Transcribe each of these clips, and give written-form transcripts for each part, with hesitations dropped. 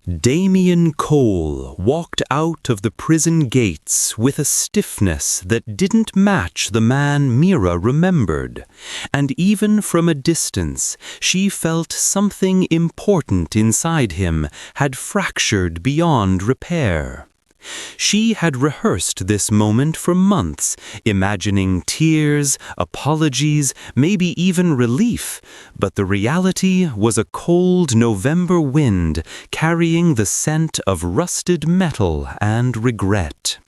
Damien Cole walked out of the prison gates with a stiffness that didn't match the man Mira remembered, and even from a distance she felt something important inside him had fractured beyond repair. She had rehearsed this moment for months, imagining tears, apologies, maybe even relief, but the reality was a cold November wind carrying the scent of rusted metal and regret.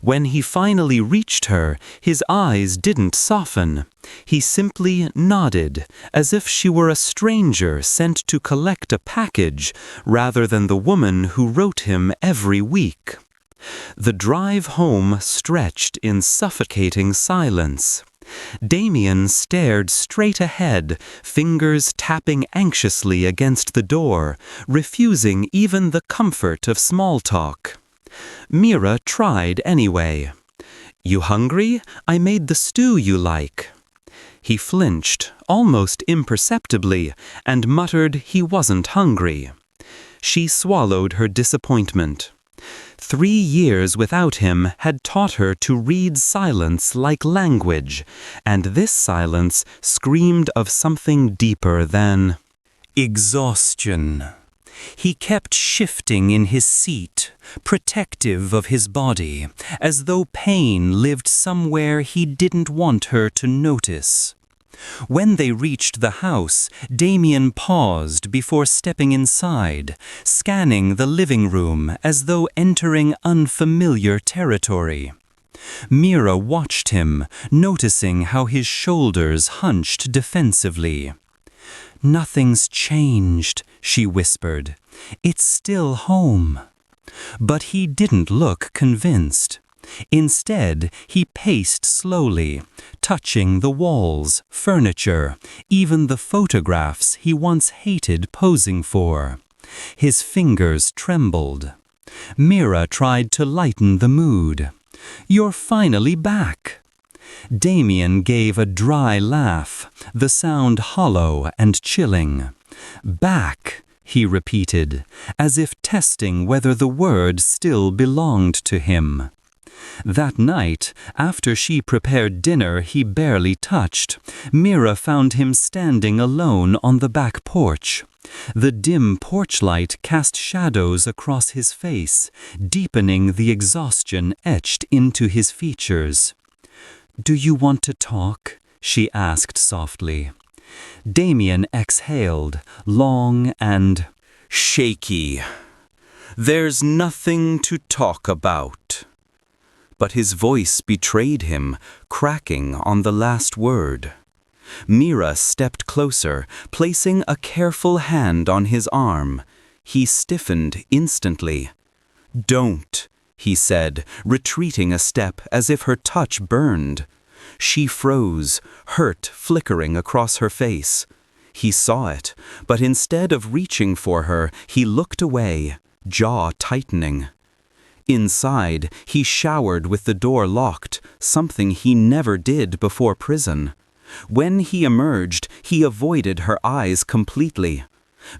When he finally reached her, his eyes didn't soften. He simply nodded, as if she were a stranger sent to collect a package, rather than the woman who wrote him every week. The drive home stretched in suffocating silence. Damien stared straight ahead, fingers tapping anxiously against the door, refusing even the comfort of small talk. Mira tried anyway. "You hungry? I made the stew you like." He flinched, almost imperceptibly, and muttered he wasn't hungry. She swallowed her disappointment. 3 years without him had taught her to read silence like language, and this silence screamed of something deeper than exhaustion. He kept shifting in his seat, protective of his body, as though pain lived somewhere he didn't want her to notice. When they reached the house, Damien paused before stepping inside, scanning the living room as though entering unfamiliar territory. Mira watched him, noticing how his shoulders hunched defensively. "Nothing's changed," she whispered. "It's still home." But he didn't look convinced. Instead, he paced slowly, touching the walls, furniture, even the photographs he once hated posing for. His fingers trembled. Mira tried to lighten the mood. "You're finally back." Damien gave a dry laugh, the sound hollow and chilling. "Back," he repeated, as if testing whether the word still belonged to him. That night, after she prepared dinner he barely touched, Mira found him standing alone on the back porch. The dim porch light cast shadows across his face, deepening the exhaustion etched into his features. "Do you want to talk?" she asked softly. Damien exhaled, long and shaky. "There's nothing to talk about." But his voice betrayed him, cracking on the last word. Mira stepped closer, placing a careful hand on his arm. He stiffened instantly. "Don't," he said, retreating a step as if her touch burned. She froze, hurt flickering across her face. He saw it, but instead of reaching for her, he looked away, jaw tightening. Inside, he showered with the door locked, something he never did before prison. When he emerged, he avoided her eyes completely.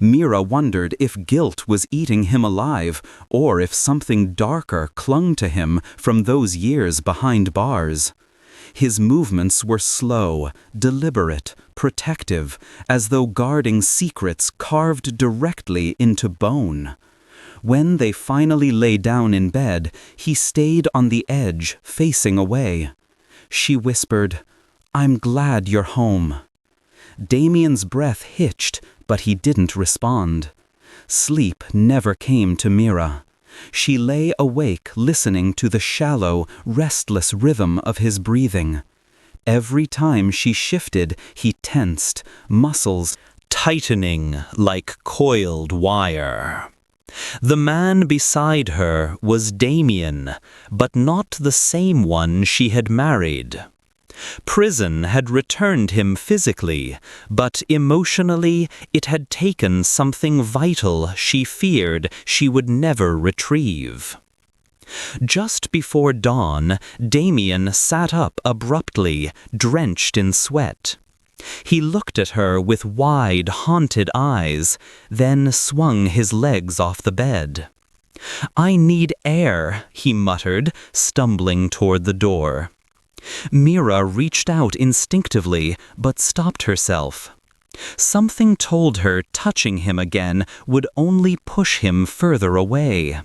Mira wondered if guilt was eating him alive, or if something darker clung to him from those years behind bars. His movements were slow, deliberate, protective, as though guarding secrets carved directly into bone. When they finally lay down in bed, he stayed on the edge, facing away. She whispered, "I'm glad you're home." Damien's breath hitched, but he didn't respond. Sleep never came to Mira. She lay awake listening to the shallow, restless rhythm of his breathing. Every time she shifted, he tensed, muscles tightening like coiled wire. The man beside her was Damien, but not the same one she had married. Prison had returned him physically, but emotionally it had taken something vital she feared she would never retrieve. Just before dawn, Damien sat up abruptly, drenched in sweat. He looked at her with wide, haunted eyes, then swung his legs off the bed. "I need air," he muttered, stumbling toward the door. Mira reached out instinctively, but stopped herself. Something told her touching him again would only push him further away.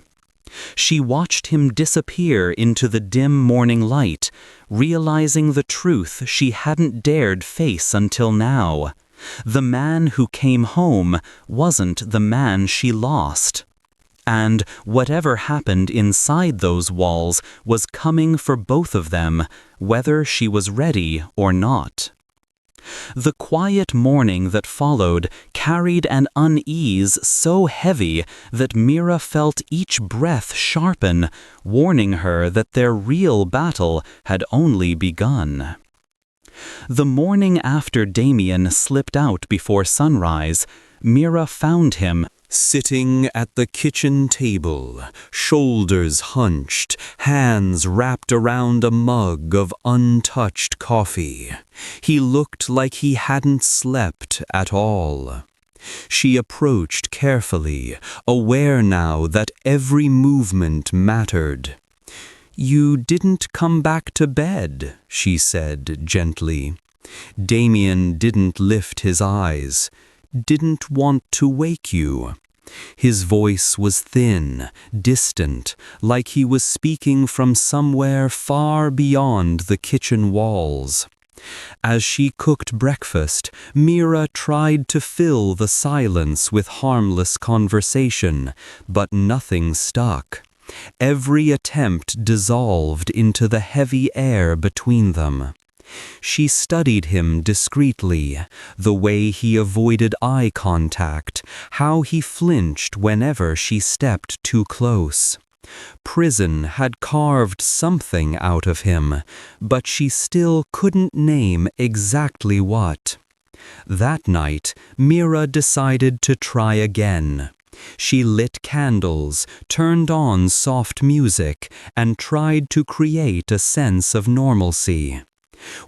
She watched him disappear into the dim morning light, realizing the truth she hadn't dared face until now. The man who came home wasn't the man she lost. And whatever happened inside those walls was coming for both of them, whether she was ready or not. The quiet morning that followed carried an unease so heavy that Mira felt each breath sharpen, warning her that their real battle had only begun. The morning after Damien slipped out before sunrise, Mira found him sitting at the kitchen table, shoulders hunched, hands wrapped around a mug of untouched coffee. He looked like he hadn't slept at all. She approached carefully, aware now that every movement mattered. "You didn't come back to bed," she said gently. Damien didn't lift his eyes. "Didn't want to wake you." His voice was thin, distant, like he was speaking from somewhere far beyond the kitchen walls. As she cooked breakfast, Mira tried to fill the silence with harmless conversation, but nothing stuck. Every attempt dissolved into the heavy air between them. She studied him discreetly, the way he avoided eye contact, how he flinched whenever she stepped too close. Prison had carved something out of him, but she still couldn't name exactly what. That night, Mira decided to try again. She lit candles, turned on soft music, and tried to create a sense of normalcy.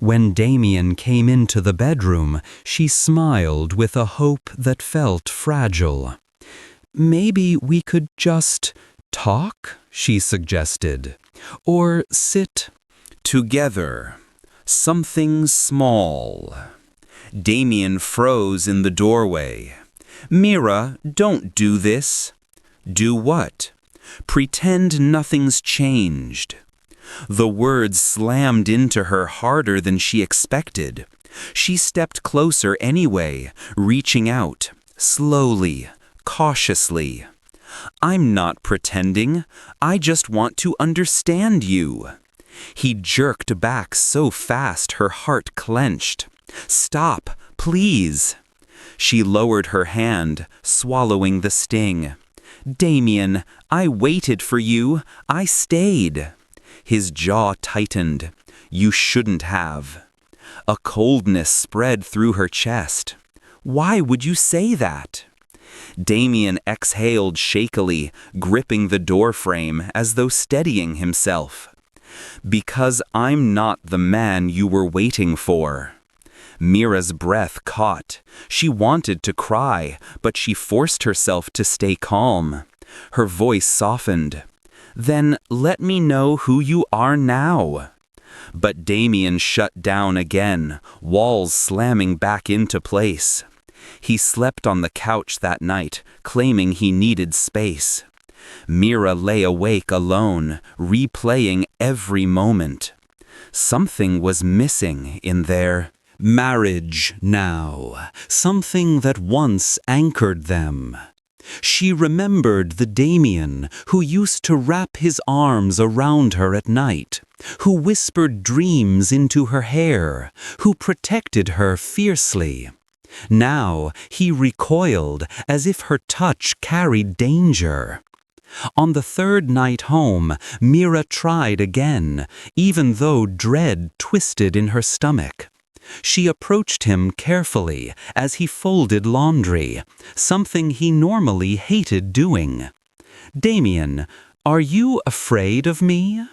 When Damien came into the bedroom, she smiled with a hope that felt fragile. "Maybe we could just talk," she suggested, "or sit together. Something small." Damien froze in the doorway. "Mira, don't do this." "Do what?" "Pretend nothing's changed." The words slammed into her harder than she expected. She stepped closer anyway, reaching out, slowly, cautiously. "I'm not pretending. I just want to understand you." He jerked back so fast her heart clenched. "Stop, please." She lowered her hand, swallowing the sting. "Damien, I waited for you. I stayed." His jaw tightened. "You shouldn't have." A coldness spread through her chest. "Why would you say that?" Damien exhaled shakily, gripping the doorframe as though steadying himself. "Because I'm not the man you were waiting for." Mira's breath caught. She wanted to cry, but she forced herself to stay calm. Her voice softened. "Then let me know who you are now." But Damien shut down again, walls slamming back into place. He slept on the couch that night, claiming he needed space. Mira lay awake alone, replaying every moment. Something was missing in their marriage now, something that once anchored them. She remembered the Damien who used to wrap his arms around her at night, who whispered dreams into her hair, who protected her fiercely. Now he recoiled as if her touch carried danger. On the third night home, Mira tried again, even though dread twisted in her stomach. She approached him carefully as he folded laundry, something he normally hated doing. "Damien, are you afraid of me?"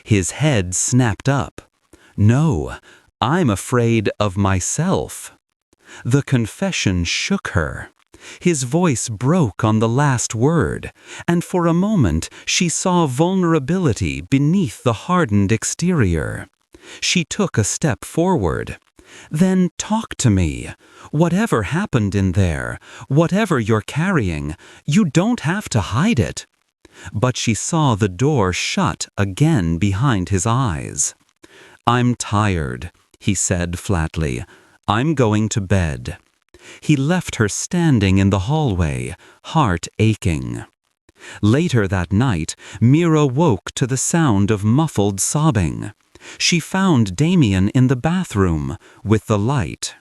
His head snapped up. "No, I'm afraid of myself." The confession shook her. His voice broke on the last word, and for a moment she saw vulnerability beneath the hardened exterior. She took a step forward. "Then talk to me. Whatever happened in there, whatever you're carrying, you don't have to hide it." But she saw the door shut again behind his eyes. "I'm tired," he said flatly. "I'm going to bed." He left her standing in the hallway, heart aching. Later that night, Mira woke to the sound of muffled sobbing. She found Damien in the bathroom, with the light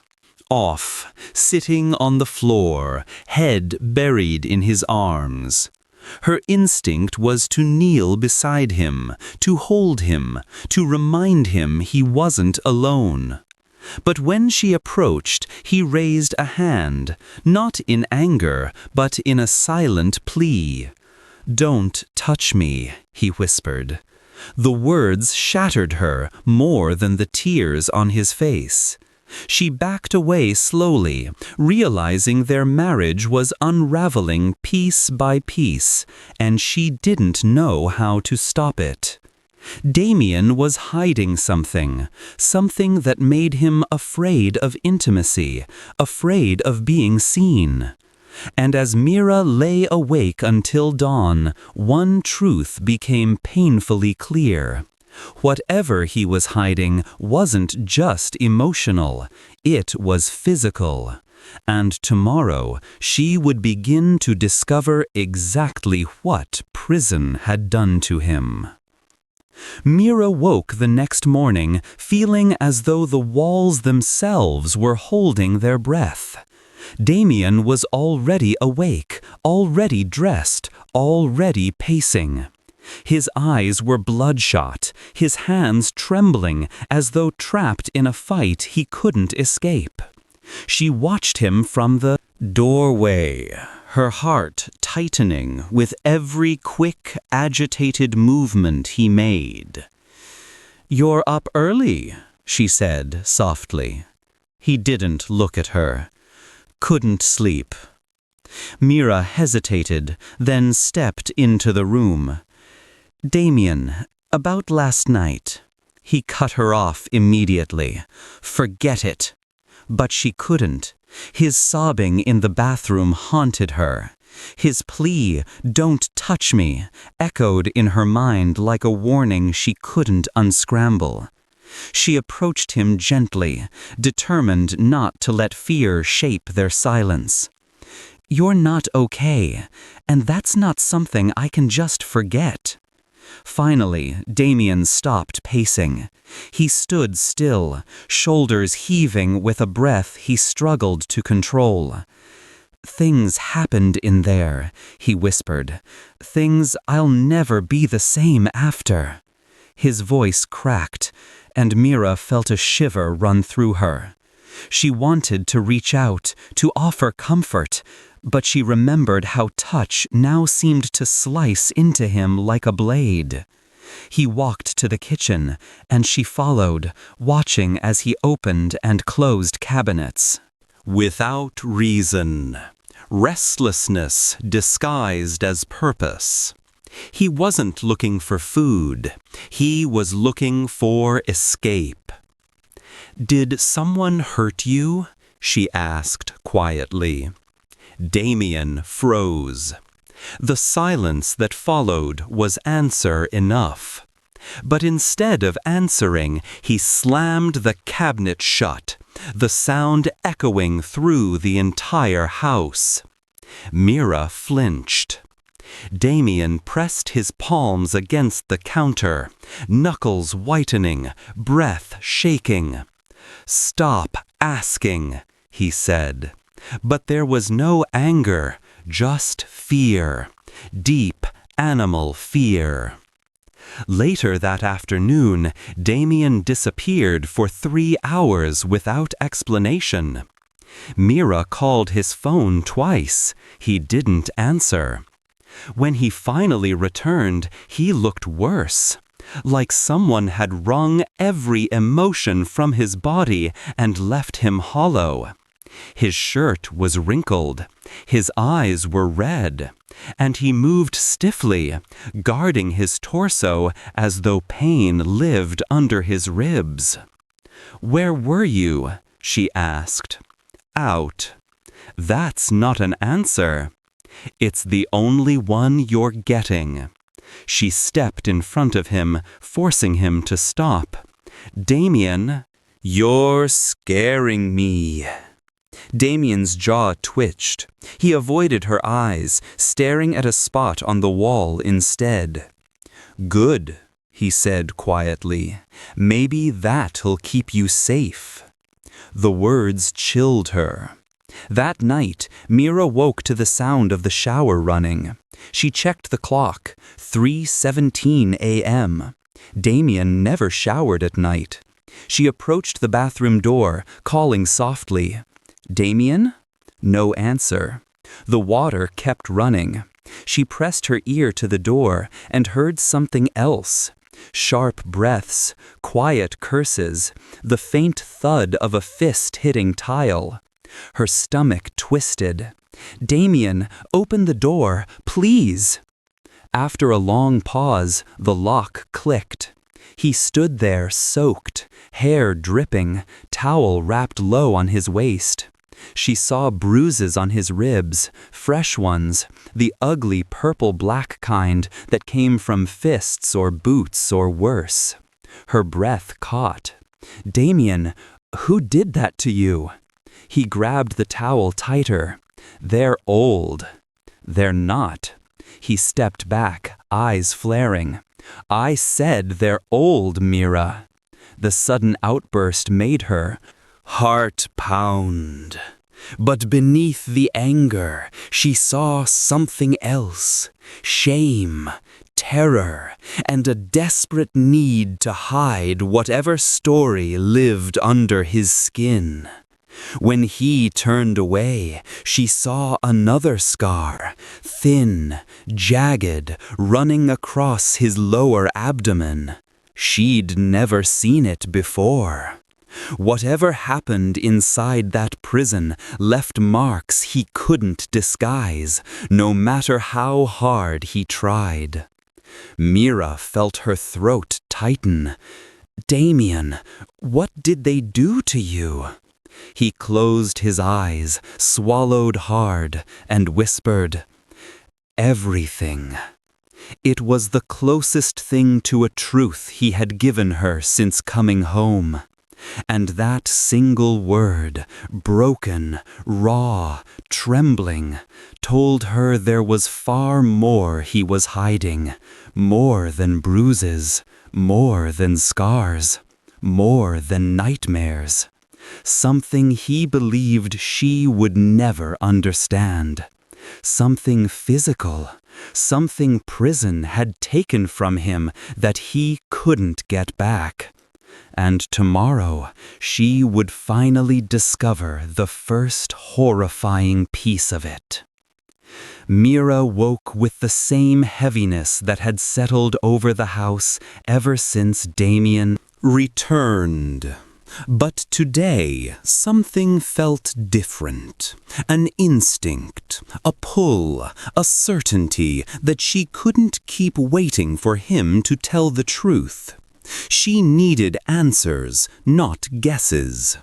off, sitting on the floor, head buried in his arms. Her instinct was to kneel beside him, to hold him, to remind him he wasn't alone. But when she approached, he raised a hand, not in anger, but in a silent plea. "Don't touch me," he whispered. The words shattered her more than the tears on his face. She backed away slowly, realizing their marriage was unraveling piece by piece, and she didn't know how to stop it. Damien was hiding something that made him afraid of intimacy, afraid of being seen. And as Mira lay awake until dawn, one truth became painfully clear. Whatever he was hiding wasn't just emotional, it was physical. And tomorrow she would begin to discover exactly what prison had done to him. Mira woke the next morning feeling as though the walls themselves were holding their breath. Damien was already awake, already dressed, already pacing. His eyes were bloodshot, his hands trembling as though trapped in a fight he couldn't escape. She watched him from the doorway, her heart tightening with every quick, agitated movement he made. "You're up early," she said softly. He didn't look at her. "Couldn't sleep." Mira hesitated, then stepped into the room. "Damien, about last night." He cut her off immediately. "Forget it." But she couldn't. His sobbing in the bathroom haunted her. His plea, "Don't touch me," echoed in her mind like a warning she couldn't unscramble. She approached him gently, determined not to let fear shape their silence. "You're not okay, and that's not something I can just forget." Finally, Damien stopped pacing. He stood still, shoulders heaving with a breath he struggled to control. "Things happened in there," he whispered. "Things I'll never be the same after." His voice cracked, and Mira felt a shiver run through her. She wanted to reach out, to offer comfort, but she remembered how touch now seemed to slice into him like a blade. He walked to the kitchen, and she followed, watching as he opened and closed cabinets. Without reason. Restlessness disguised as purpose. He wasn't looking for food. He was looking for escape. "Did someone hurt you?" she asked quietly. Damien froze. The silence that followed was answer enough. But instead of answering, he slammed the cabinet shut, the sound echoing through the entire house. Mira flinched. Damien pressed his palms against the counter, knuckles whitening, breath shaking. "Stop asking," he said. But there was no anger, just fear, deep animal fear. Later that afternoon, Damien disappeared for 3 hours without explanation. Mira called his phone twice. He didn't answer. When he finally returned, he looked worse. like someone had wrung every emotion from his body and left him hollow. His shirt was wrinkled, his eyes were red, and he moved stiffly, guarding his torso as though pain lived under his ribs. "Where were you?" she asked. "Out." "That's not an answer." "It's the only one you're getting." She stepped in front of him, forcing him to stop. "Damien, you're scaring me." Damien's jaw twitched. He avoided her eyes, staring at a spot on the wall instead. "Good," he said quietly. "Maybe that'll keep you safe." The words chilled her. That night, Mira woke to the sound of the shower running. She checked the clock, 3:17 a.m. Damien never showered at night. She approached the bathroom door, calling softly. "Damien?" No answer. The water kept running. She pressed her ear to the door and heard something else. Sharp breaths, quiet curses, the faint thud of a fist hitting tile. Her stomach twisted. "Damien, open the door, please." After a long pause, the lock clicked. He stood there soaked, hair dripping, towel wrapped low on his waist. She saw bruises on his ribs, fresh ones, the ugly purple-black kind that came from fists or boots or worse. Her breath caught. "Damien, who did that to you?" He grabbed the towel tighter. "They're old." "They're not." He stepped back, eyes flaring. "I said they're old, Mira." The sudden outburst made her heart pound. But beneath the anger, she saw something else. Shame, terror, and a desperate need to hide whatever story lived under his skin. When he turned away, she saw another scar, thin, jagged, running across his lower abdomen. She'd never seen it before. Whatever happened inside that prison left marks he couldn't disguise, no matter how hard he tried. Mira felt her throat tighten. "Damien, what did they do to you?" He closed his eyes, swallowed hard, and whispered, "Everything." It was the closest thing to a truth he had given her since coming home. And that single word, broken, raw, trembling, told her there was far more he was hiding, more than bruises, more than scars, more than nightmares. Something he believed she would never understand. Something physical, something prison had taken from him that he couldn't get back. And tomorrow she would finally discover the first horrifying piece of it. Mira woke with the same heaviness that had settled over the house ever since Damien returned. But today, something felt different. An instinct, a pull, a certainty that she couldn't keep waiting for him to tell the truth. She needed answers, not guesses.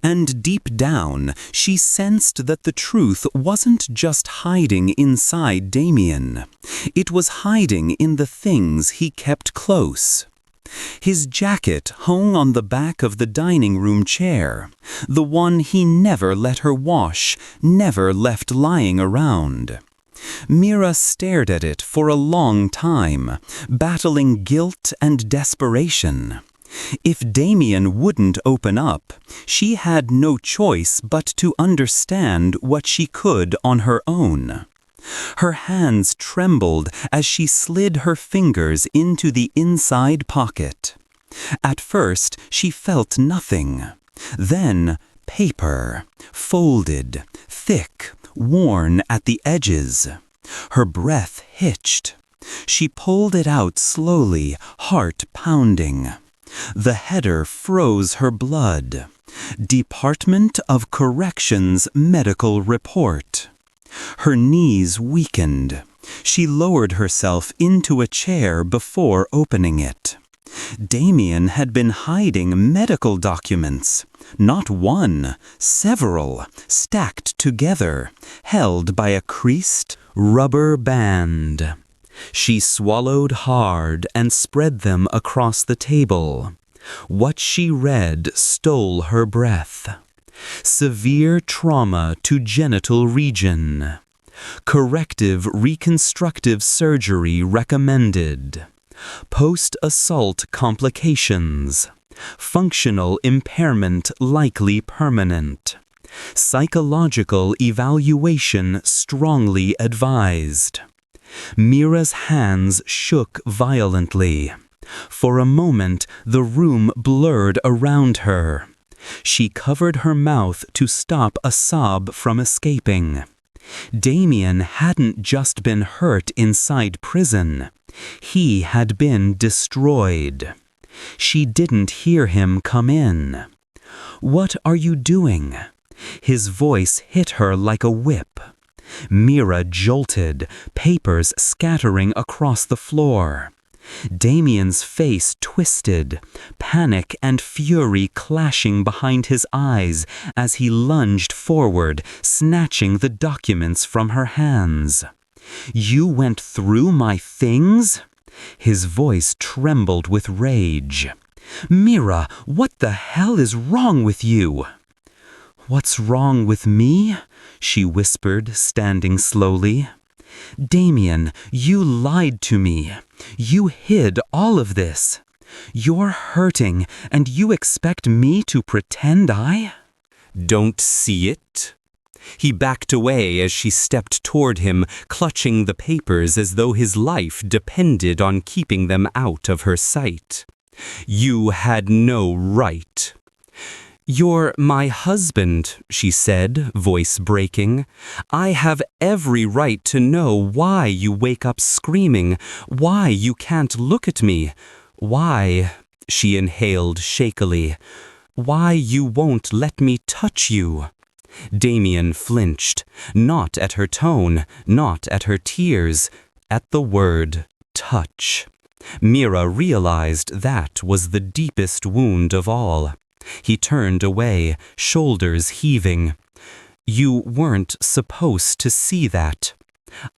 And deep down, she sensed that the truth wasn't just hiding inside Damien. It was hiding in the things he kept close. His jacket hung on the back of the dining room chair, the one he never let her wash, never left lying around. Mira stared at it for a long time, battling guilt and desperation. If Damien wouldn't open up, she had no choice but to understand what she could on her own. Her hands trembled as she slid her fingers into the inside pocket. At first, she felt nothing. Then, paper, folded, thick, worn at the edges. Her breath hitched. She pulled it out slowly, heart pounding. The header froze her blood. Department of Corrections Medical Report. Her knees weakened. She lowered herself into a chair before opening it. Damien had been hiding medical documents. Not one, several, stacked together, held by a creased rubber band. She swallowed hard and spread them across the table. What she read stole her breath. Severe trauma to genital region. Corrective reconstructive surgery recommended. Post-assault complications. Functional impairment likely permanent. Psychological evaluation strongly advised. Mira's hands shook violently. For a moment, the room blurred around her. She covered her mouth to stop a sob from escaping. Damien hadn't just been hurt inside prison. He had been destroyed. She didn't hear him come in. "What are you doing?" His voice hit her like a whip. Mira jolted, papers scattering across the floor. Damien's face twisted, panic and fury clashing behind his eyes as he lunged forward, snatching the documents from her hands. "You went through my things?" His voice trembled with rage. "Mira, what the hell is wrong with you?" "What's wrong with me?" she whispered, standing slowly. "Damien, you lied to me. You hid all of this. You're hurting, and you expect me to pretend I don't see it?" He backed away as she stepped toward him, clutching the papers as though his life depended on keeping them out of her sight. "You had no right." "You're my husband," she said, voice breaking. "I have every right to know why you wake up screaming, why you can't look at me, why," she inhaled shakily, "why you won't let me touch you." Damien flinched, not at her tone, not at her tears, at the word touch. Mira realized that was the deepest wound of all. He turned away, shoulders heaving. "You weren't supposed to see that."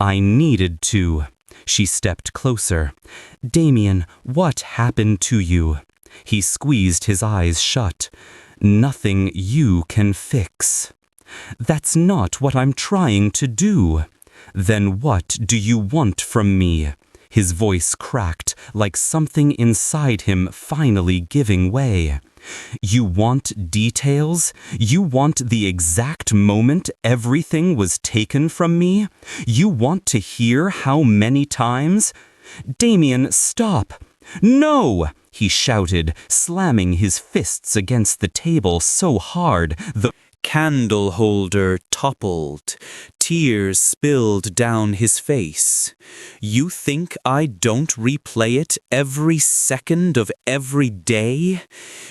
"I needed to." She stepped closer. "Damien, what happened to you?" He squeezed his eyes shut. "Nothing you can fix." "That's not what I'm trying to do." "Then what do you want from me?" His voice cracked, like something inside him finally giving way. "You want details? You want the exact moment everything was taken from me? You want to hear how many times?" "Damien, stop!" "No!" he shouted, slamming his fists against the table so hard the candle holder toppled. Tears spilled down his face. "You think I don't replay it every second of every day?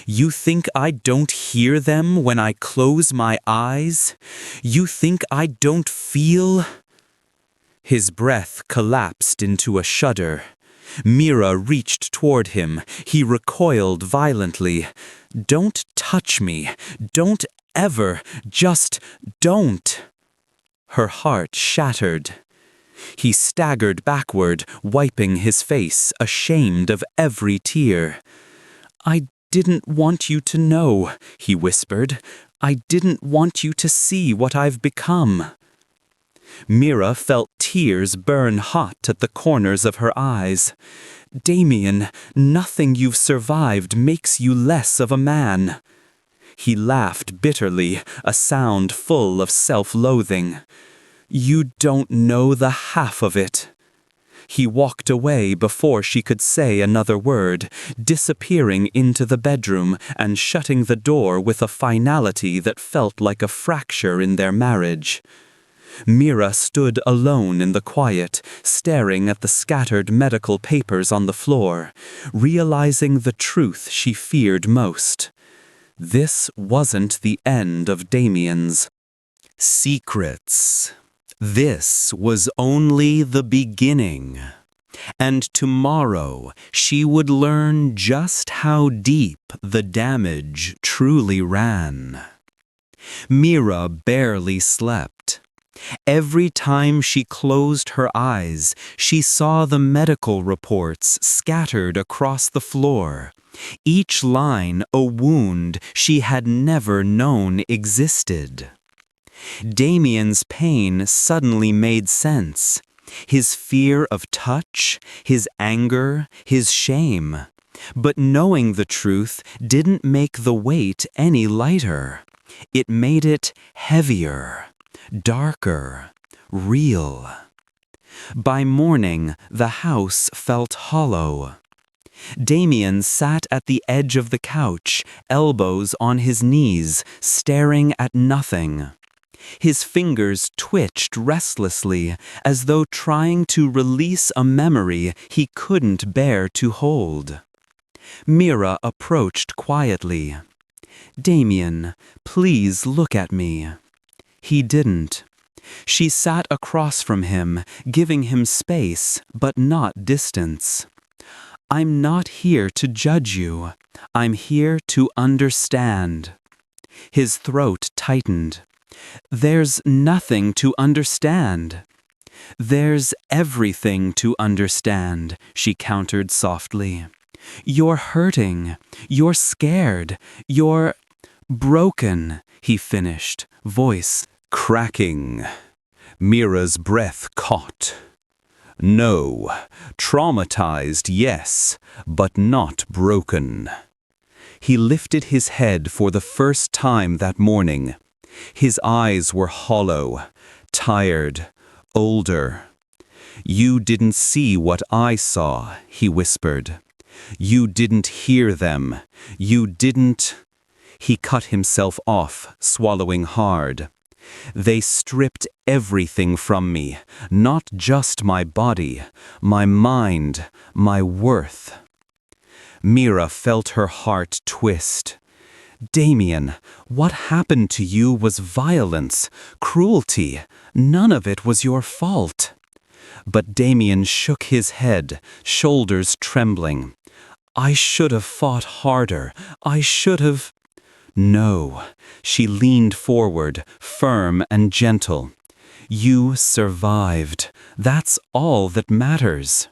You think I don't hear them when I close my eyes? You think I don't feel?" His breath collapsed into a shudder. Mira reached toward him. He recoiled violently. "Don't touch me. Don't ever. Just don't." Her heart shattered. He staggered backward, wiping his face, ashamed of every tear. "I didn't want you to know," he whispered. "I didn't want you to see what I've become." Mira felt tears burn hot at the corners of her eyes. "Damien, nothing you've survived makes you less of a man." He laughed bitterly, a sound full of self-loathing. "You don't know the half of it." He walked away before she could say another word, disappearing into the bedroom and shutting the door with a finality that felt like a fracture in their marriage. Mira stood alone in the quiet, staring at the scattered medical papers on the floor, realizing the truth she feared most. This wasn't the end of Damien's secrets. This was only the beginning. And tomorrow she would learn just how deep the damage truly ran. Mira barely slept. Every time she closed her eyes, she saw the medical reports scattered across the floor, each line a wound she had never known existed. Damien's pain suddenly made sense. His fear of touch, his anger, his shame. But knowing the truth didn't make the weight any lighter. It made it heavier, darker, real. By morning, the house felt hollow. Damien sat at the edge of the couch, elbows on his knees, staring at nothing. His fingers twitched restlessly, as though trying to release a memory he couldn't bear to hold. Mira approached quietly. "Damien, please look at me." He didn't. She sat across from him, giving him space, but not distance. "I'm not here to judge you. I'm here to understand." His throat tightened. "There's nothing to understand." "There's everything to understand," she countered softly. "You're hurting. You're scared. You're broken," he finished, voice cracking. Mira's breath caught. "No, traumatized, yes, but not broken." He lifted his head for the first time that morning. His eyes were hollow, tired, older. "You didn't see what I saw," he whispered. "You didn't hear them. You didn't—" He cut himself off, swallowing hard. "They stripped everything from me, not just my body, my mind, my worth." Mira felt her heart twist. "Damien, what happened to you was violence, cruelty. None of it was your fault." But Damien shook his head, shoulders trembling. "I should have fought harder. I should have—" "No." She leaned forward, firm and gentle. "You survived. That's all that matters."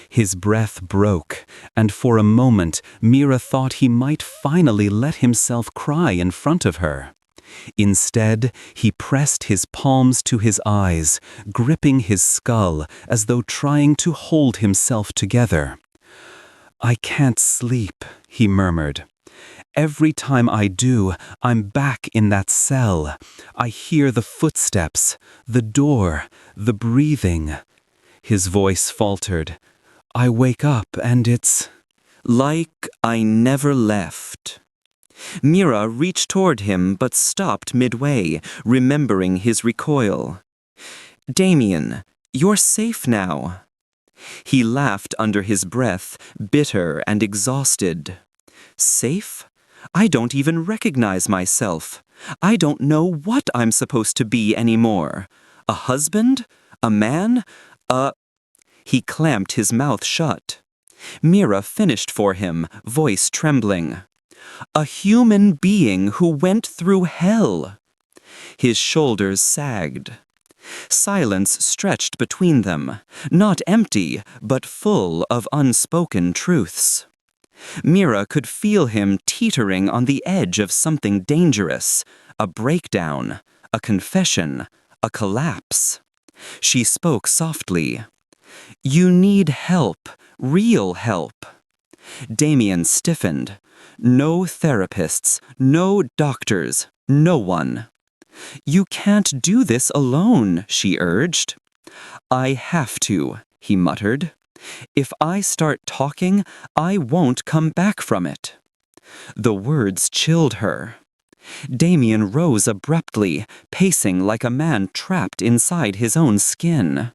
His breath broke, and for a moment Mira thought he might finally let himself cry in front of her. Instead, he pressed his palms to his eyes, gripping his skull as though trying to hold himself together. "I can't sleep," he murmured. "Every time I do, I'm back in that cell. I hear the footsteps, the door, the breathing." His voice faltered. "I wake up and it's like I never left." Mira reached toward him but stopped midway, remembering his recoil. "Damien, you're safe now." He laughed under his breath, bitter and exhausted. "Safe? I don't even recognize myself. I don't know what I'm supposed to be anymore. A husband? A man? He clamped his mouth shut. Mira finished for him, voice trembling. "A human being who went through hell." His shoulders sagged. Silence stretched between them, not empty, but full of unspoken truths. Mira could feel him teetering on the edge of something dangerous, a breakdown, a confession, a collapse. She spoke softly. "You need help, real help." Damien stiffened. "No therapists, no doctors, no one." "You can't do this alone," she urged. "I have to," he muttered. "If I start talking, I won't come back from it." The words chilled her. Damien rose abruptly, pacing like a man trapped inside his own skin.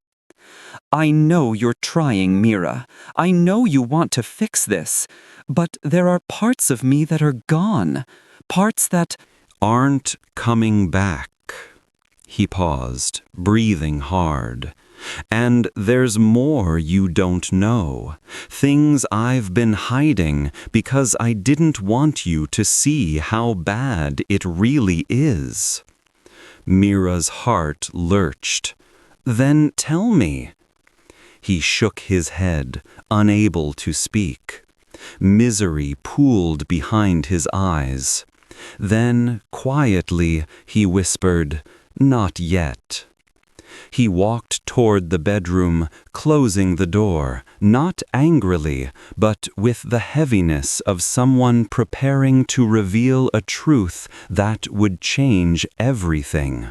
I know you're trying, Mira. I know you want to fix this. But there are parts of me that are gone. Parts that aren't coming back. He paused, breathing hard. And there's more you don't know. Things I've been hiding because I didn't want you to see how bad it really is. Mira's heart lurched. Then tell me. He shook his head, unable to speak. Misery pooled behind his eyes. Then, quietly, he whispered, "Not yet." He walked toward the bedroom, closing the door, not angrily, but with the heaviness of someone preparing to reveal a truth that would change everything.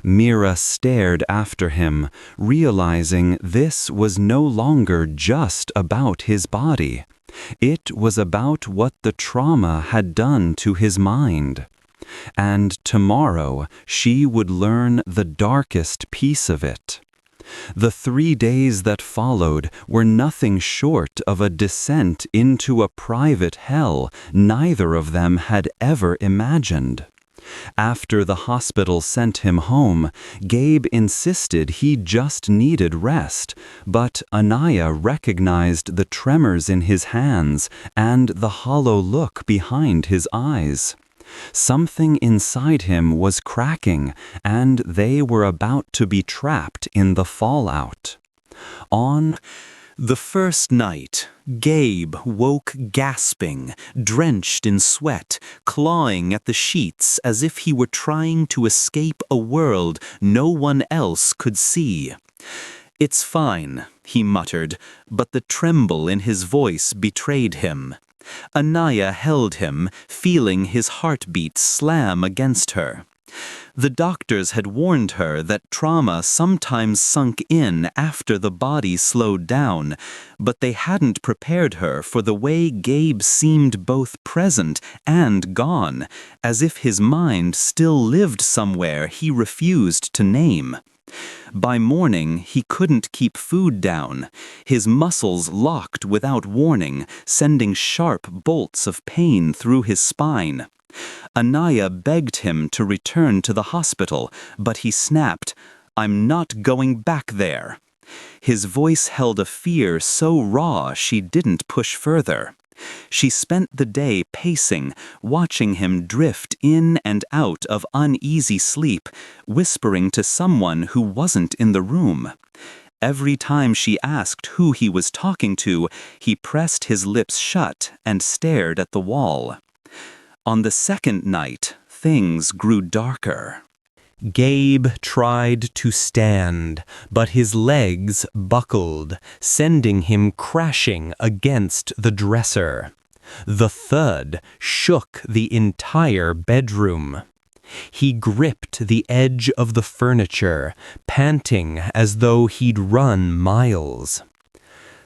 Mira stared after him, realizing this was no longer just about his body. It was about what the trauma had done to his mind. And tomorrow she would learn the darkest piece of it. The 3 days that followed were nothing short of a descent into a private hell neither of them had ever imagined. After the hospital sent him home, Gabe insisted he just needed rest, but Anaya recognized the tremors in his hands and the hollow look behind his eyes. Something inside him was cracking, and they were about to be trapped in the fallout. On the first night, Gabe woke gasping, drenched in sweat, clawing at the sheets as if he were trying to escape a world no one else could see. "It's fine," he muttered, but the tremble in his voice betrayed him. Anaya held him, feeling his heartbeat slam against her. The doctors had warned her that trauma sometimes sunk in after the body slowed down, but they hadn't prepared her for the way Gabe seemed both present and gone, as if his mind still lived somewhere he refused to name. By morning, he couldn't keep food down. His muscles locked without warning, sending sharp bolts of pain through his spine. Anaya begged him to return to the hospital, but he snapped, "I'm not going back there." His voice held a fear so raw she didn't push further. She spent the day pacing, watching him drift in and out of uneasy sleep, whispering to someone who wasn't in the room. Every time she asked who he was talking to, he pressed his lips shut and stared at the wall. On the second night, things grew darker. Gabe tried to stand, but his legs buckled, sending him crashing against the dresser. The thud shook the entire bedroom. He gripped the edge of the furniture, panting as though he'd run miles.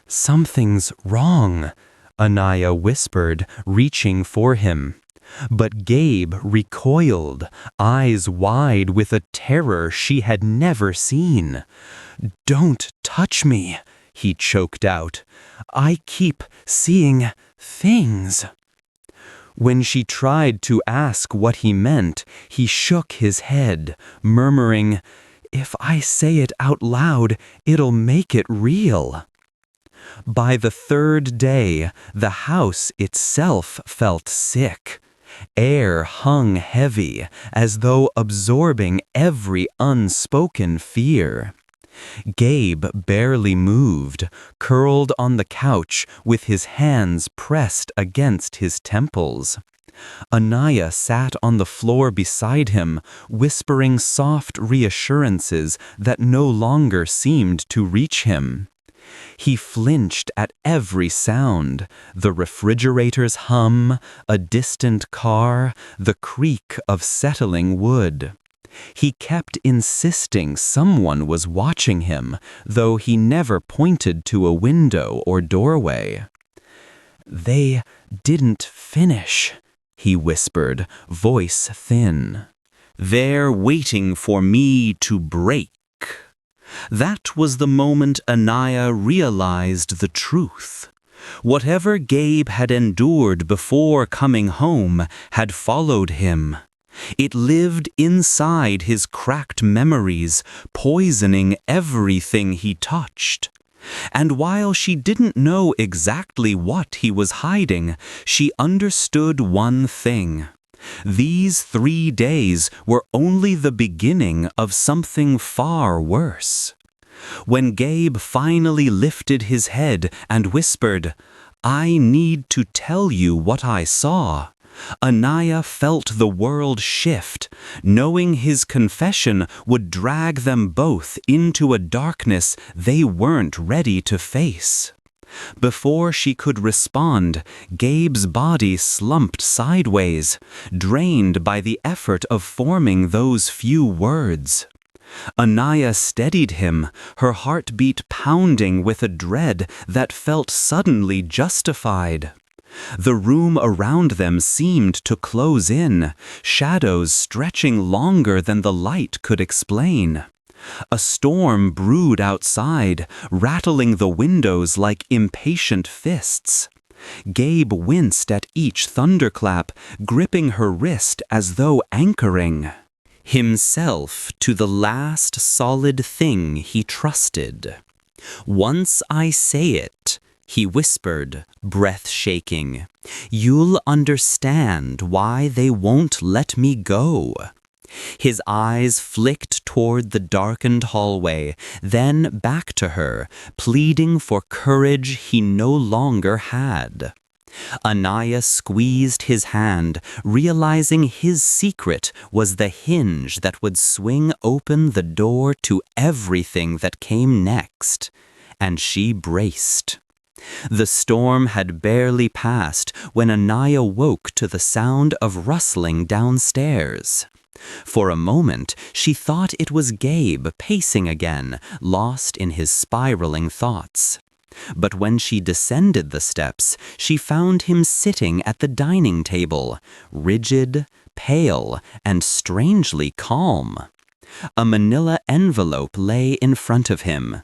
"Something's wrong," Anaya whispered, reaching for him. But Gabe recoiled, eyes wide with a terror she had never seen. "Don't touch me," he choked out. "I keep seeing things." When she tried to ask what he meant, he shook his head, murmuring, "If I say it out loud, it'll make it real." By the third day, the house itself felt sick. Air hung heavy, as though absorbing every unspoken fear. Gabe barely moved, curled on the couch with his hands pressed against his temples. Anaya sat on the floor beside him, whispering soft reassurances that no longer seemed to reach him. He flinched at every sound, the refrigerator's hum, a distant car, the creak of settling wood. He kept insisting someone was watching him, though he never pointed to a window or doorway. "They didn't finish," he whispered, voice thin. "They're waiting for me to break." That was the moment Anaya realized the truth. Whatever Gabe had endured before coming home had followed him. It lived inside his cracked memories, poisoning everything he touched. And while she didn't know exactly what he was hiding, she understood one thing. These 3 days were only the beginning of something far worse. When Gabe finally lifted his head and whispered, "I need to tell you what I saw," Anaya felt the world shift, knowing his confession would drag them both into a darkness they weren't ready to face. Before she could respond, Gabe's body slumped sideways, drained by the effort of forming those few words. Anaya steadied him, her heartbeat pounding with a dread that felt suddenly justified. The room around them seemed to close in, shadows stretching longer than the light could explain. A storm brewed outside, rattling the windows like impatient fists. Gabe winced at each thunderclap, gripping her wrist as though anchoring himself to the last solid thing he trusted. "Once I say it," he whispered, breath shaking, "you'll understand why they won't let me go." His eyes flicked toward the darkened hallway, then back to her, pleading for courage he no longer had. Anaya squeezed his hand, realizing his secret was the hinge that would swing open the door to everything that came next, and she braced. The storm had barely passed when Anaya woke to the sound of rustling downstairs. For a moment, she thought it was Gabe pacing again, lost in his spiraling thoughts. But when she descended the steps, she found him sitting at the dining table, rigid, pale, and strangely calm. A manila envelope lay in front of him.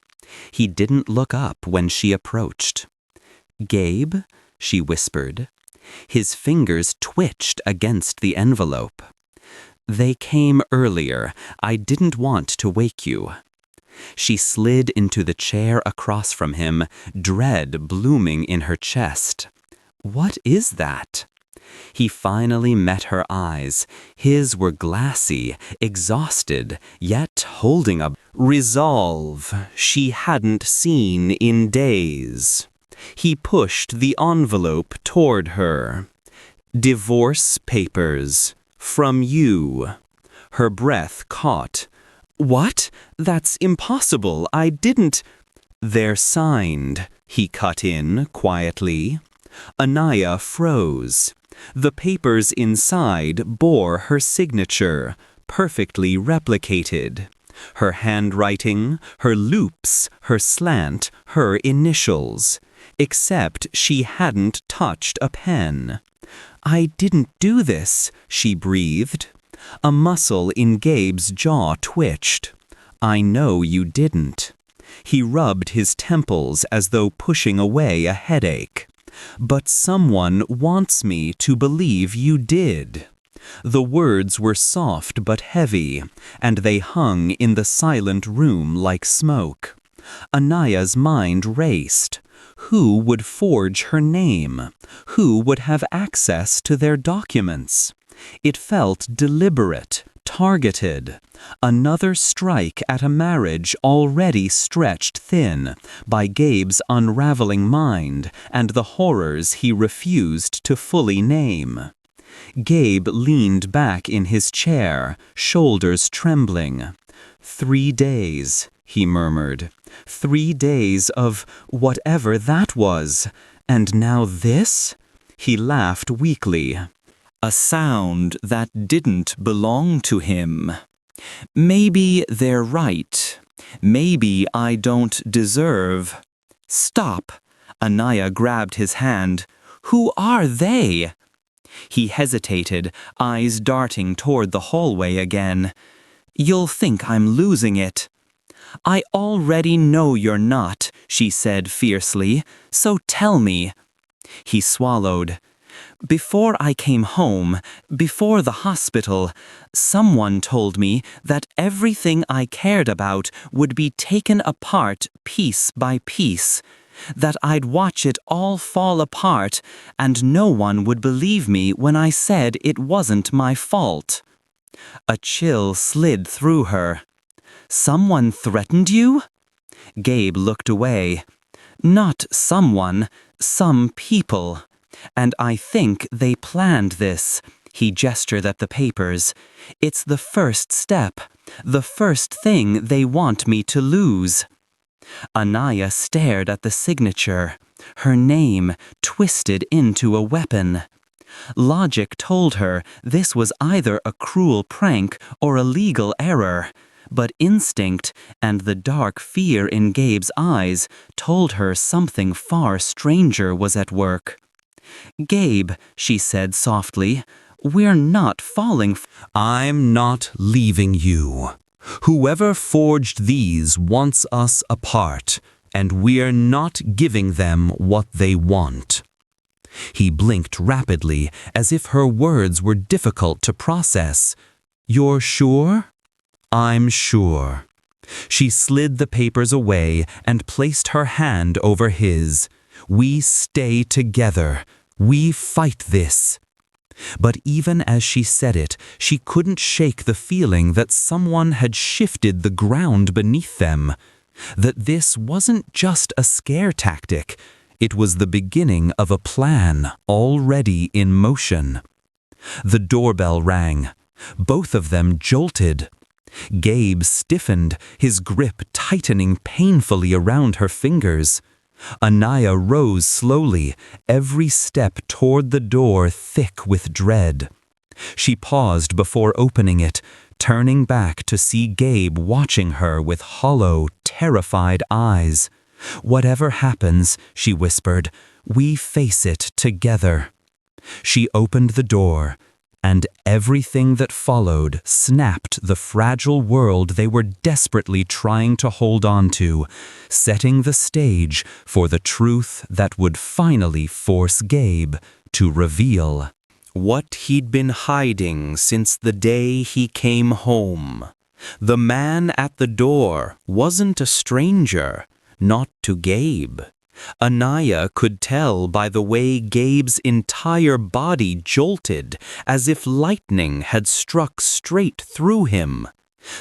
He didn't look up when she approached. "Gabe?" she whispered. His fingers twitched against the envelope. "They came earlier. I didn't want to wake you." She slid into the chair across from him, dread blooming in her chest. "What is that?" He finally met her eyes. His were glassy, exhausted, yet holding a resolve she hadn't seen in days. He pushed the envelope toward her. "Divorce papers. From you." Her breath caught. "What? That's impossible. I didn't—" "They're signed," he cut in quietly. Anaya froze. The papers inside bore her signature, perfectly replicated. Her handwriting, her loops, her slant, her initials. Except she hadn't touched a pen. "I didn't do this," she breathed. A muscle in Gabe's jaw twitched. "I know you didn't." He rubbed his temples as though pushing away a headache. "But someone wants me to believe you did." The words were soft but heavy, and they hung in the silent room like smoke. Anaya's mind raced. Who would forge her name? Who would have access to their documents? It felt deliberate, targeted. Another strike at a marriage already stretched thin by Gabe's unraveling mind and the horrors he refused to fully name. Gabe leaned back in his chair, shoulders trembling. 3 days, he murmured. 3 days of whatever that was. And now this? He laughed weakly. A sound that didn't belong to him. "Maybe they're right. Maybe I don't deserve—" "Stop!" Anaya grabbed his hand. "Who are they?" He hesitated, eyes darting toward the hallway again. "You'll think I'm losing it." "I already know you're not," she said fiercely, "so tell me." He swallowed. "Before I came home, before the hospital, someone told me that everything I cared about would be taken apart piece by piece, that I'd watch it all fall apart and no one would believe me when I said it wasn't my fault." A chill slid through her. "Someone threatened you?" Gabe looked away. "Not someone, some people. And I think they planned this." He gestured at the papers. "It's the first step, the first thing they want me to lose." Anaya stared at the signature, her name twisted into a weapon. Logic told her this was either a cruel prank or a legal error, but instinct and the dark fear in Gabe's eyes told her something far stranger was at work. "Gabe," she said softly, "we're not falling." I'm not leaving you. Whoever forged these wants us apart, and we're not giving them what they want." He blinked rapidly, as if her words were difficult to process. "You're sure?" "I'm sure." She slid the papers away and placed her hand over his. "We stay together. We fight this." But even as she said it, she couldn't shake the feeling that someone had shifted the ground beneath them. That this wasn't just a scare tactic. It was the beginning of a plan already in motion. The doorbell rang. Both of them jolted. Gabe stiffened, his grip tightening painfully around her fingers. Anaya rose slowly, every step toward the door thick with dread. She paused before opening it, turning back to see Gabe watching her with hollow, terrified eyes. "Whatever happens," she whispered, "we face it together." She opened the door, and everything that followed snapped the fragile world they were desperately trying to hold on to, setting the stage for the truth that would finally force Gabe to reveal what he'd been hiding since the day he came home. The man at the door wasn't a stranger, not to Gabe. Anaya could tell by the way Gabe's entire body jolted, as if lightning had struck straight through him.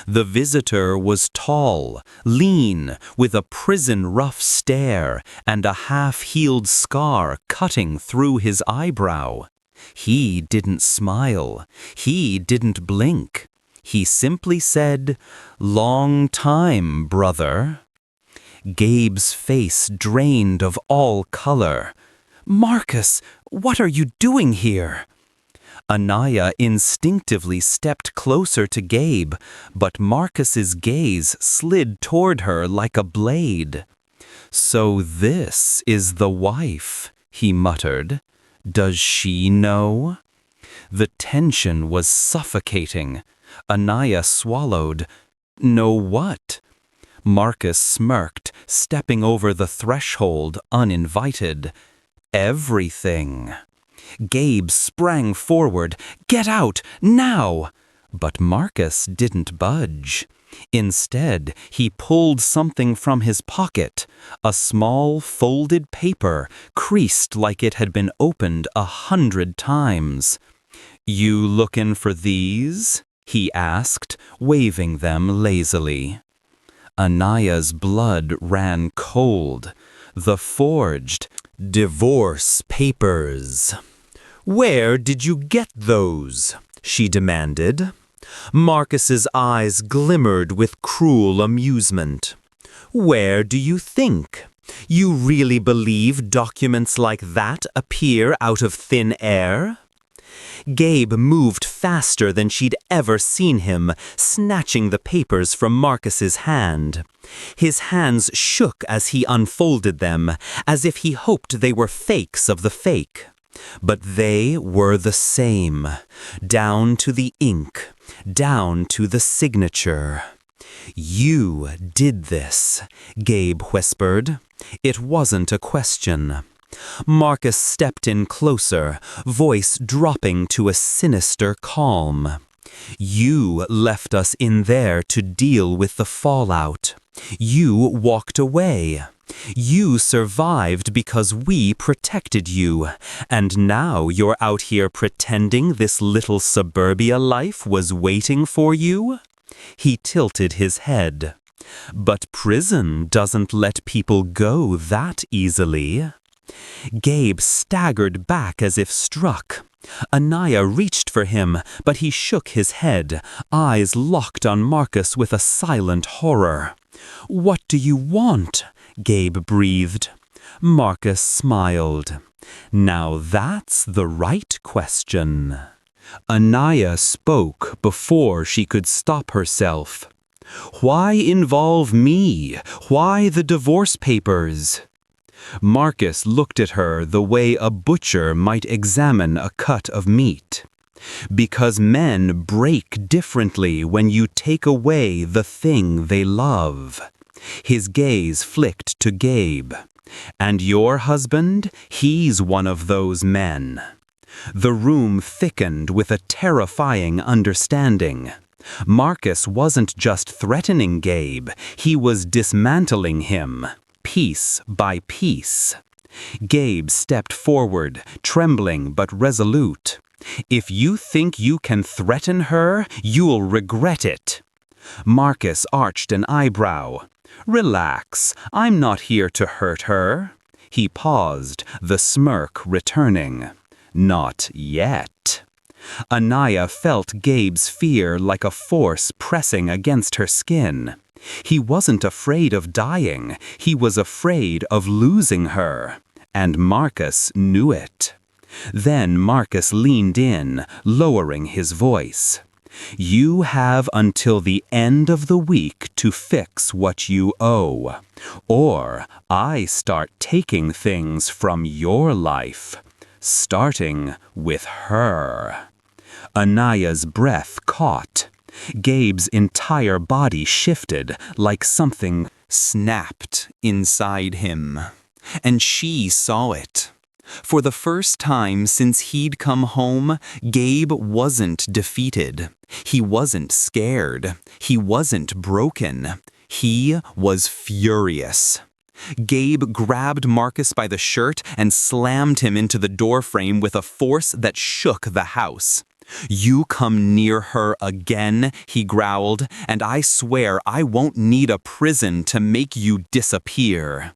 The visitor was tall, lean, with a prison-rough stare and a half-healed scar cutting through his eyebrow. He didn't smile. He didn't blink. He simply said, "Long time, brother." Gabe's face drained of all color. "Marcus, what are you doing here?" Anaya instinctively stepped closer to Gabe, but Marcus's gaze slid toward her like a blade. "So this is the wife," he muttered. "Does she know?" The tension was suffocating. Anaya swallowed. "Know what?" Marcus smirked, stepping over the threshold uninvited. "Everything." Gabe sprang forward. "Get out, now!" But Marcus didn't budge. Instead, he pulled something from his pocket, a small folded paper, creased like it had been opened 100 times. "You lookin' for these?" he asked, waving them lazily. Anaya's blood ran cold. The forged divorce papers. "Where did you get those?" she demanded. Marcus's eyes glimmered with cruel amusement. "Where do you think? You really believe documents like that appear out of thin air?" Gabe moved faster than she'd ever seen him, snatching the papers from Marcus's hand. His hands shook as he unfolded them, as if he hoped they were fakes of the fake. but they were the same, down to the ink, down to the signature. "You did this," Gabe whispered. It wasn't a question. Marcus stepped in closer, voice dropping to a sinister calm. "You left us in there to deal with the fallout. You walked away. You survived because we protected you, and now you're out here pretending this little suburbia life was waiting for you?" He tilted his head. "But prison doesn't let people go that easily." Gabe staggered back as if struck. Anaya reached for him, but he shook his head, eyes locked on Marcus with a silent horror. "What do you want?" Gabe breathed. Marcus smiled. "Now that's the right question." Anaya spoke before she could stop herself. "Why involve me? Why the divorce papers?" Marcus looked at her the way a butcher might examine a cut of meat. "Because men break differently when you take away the thing they love." His gaze flicked to Gabe. "And your husband? He's one of those men." The room thickened with a terrifying understanding. Marcus wasn't just threatening Gabe, he was dismantling him, piece by piece. Gabe stepped forward, trembling but resolute. "If you think you can threaten her, you'll regret it." Marcus arched an eyebrow. "Relax, I'm not here to hurt her." He paused, the smirk returning. "Not yet." Anaya felt Gabe's fear like a force pressing against her skin. He wasn't afraid of dying, he was afraid of losing her. And Marcus knew it. Then Marcus leaned in, lowering his voice. "You have until the end of the week to fix what you owe. Or I start taking things from your life. Starting with her." Anaya's breath caught. Gabe's entire body shifted like something snapped inside him. And she saw it. For the first time since he'd come home, Gabe wasn't defeated. He wasn't scared. He wasn't broken. He was furious. Gabe grabbed Marcus by the shirt and slammed him into the doorframe with a force that shook the house. "You come near her again," he growled, "and I swear I won't need a prison to make you disappear."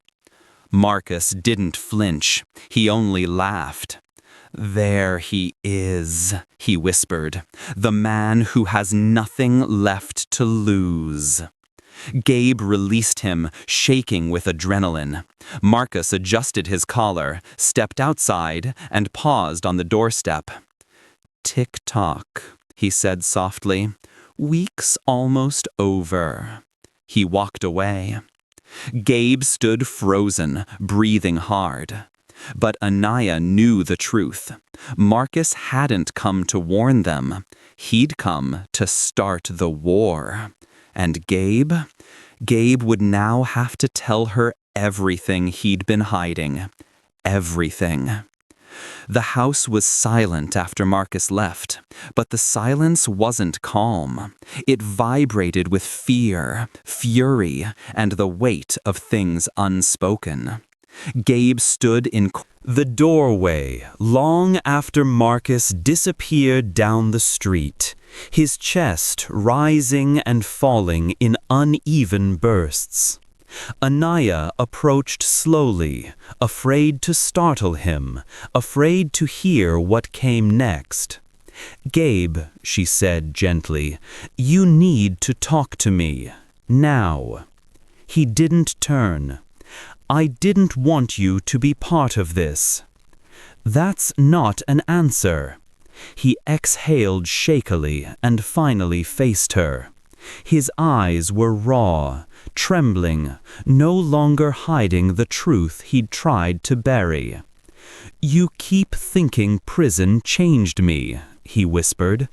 Marcus didn't flinch. He only laughed. "There he is," he whispered, "the man who has nothing left to lose." Gabe released him, shaking with adrenaline. Marcus adjusted his collar, stepped outside, and paused on the doorstep. "Tick-tock," he said softly. "Week's almost over." He walked away. Gabe stood frozen, breathing hard. But Anaya knew the truth. Marcus hadn't come to warn them. He'd come to start the war. And Gabe would now have to tell her everything he'd been hiding. Everything. The house was silent after Marcus left, but the silence wasn't calm. It vibrated with fear, fury, and the weight of things unspoken. Gabe stood in the doorway long after Marcus disappeared down the street, his chest rising and falling in uneven bursts. Anaya approached slowly, afraid to startle him, afraid to hear what came next. "Gabe," she said gently, "you need to talk to me, now." He didn't turn. "I didn't want you to be part of this." "That's not an answer." He exhaled shakily and finally faced her. His eyes were raw, trembling, no longer hiding the truth he'd tried to bury. "You keep thinking prison changed me," he whispered.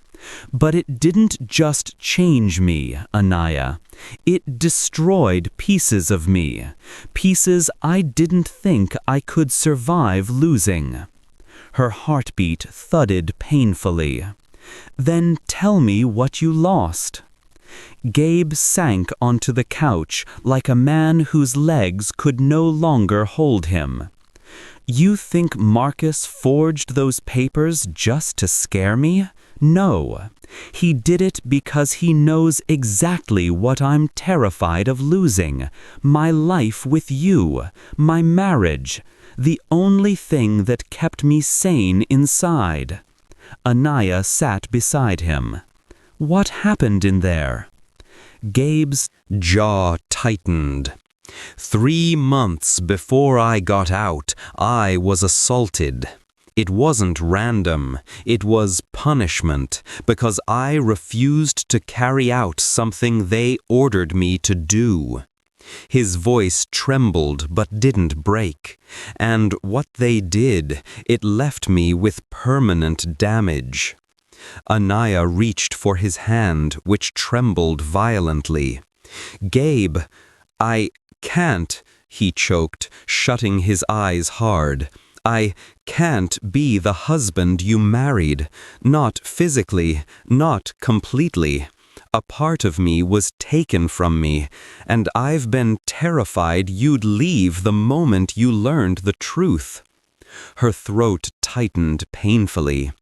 "But it didn't just change me, Anaya. It destroyed pieces of me, pieces I didn't think I could survive losing." Her heartbeat thudded painfully. "Then tell me what you lost." Gabe sank onto the couch like a man whose legs could no longer hold him. "You think Marcus forged those papers just to scare me? No. He did it because he knows exactly what I'm terrified of losing. My life with you, my marriage, the only thing that kept me sane inside." Anaya sat beside him. "What happened in there?" Gabe's jaw tightened. 3 months before I got out, I was assaulted. It wasn't random, it was punishment, because I refused to carry out something they ordered me to do. His voice trembled but didn't break, and what they did, it left me with permanent damage. Anaya reached for his hand, which trembled violently. "Gabe, I can't," he choked, shutting his eyes hard. "I can't be the husband you married. Not physically, not completely. A part of me was taken from me, and I've been terrified you'd leave the moment you learned the truth." Her throat tightened painfully.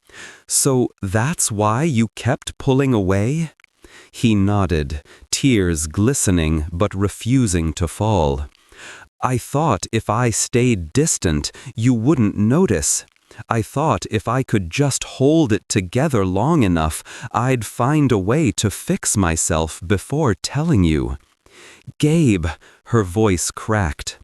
"So that's why you kept pulling away?" He nodded, tears glistening but refusing to fall. "I thought if I stayed distant, you wouldn't notice. I thought if I could just hold it together long enough, I'd find a way to fix myself before telling you." "Gabe," her voice cracked.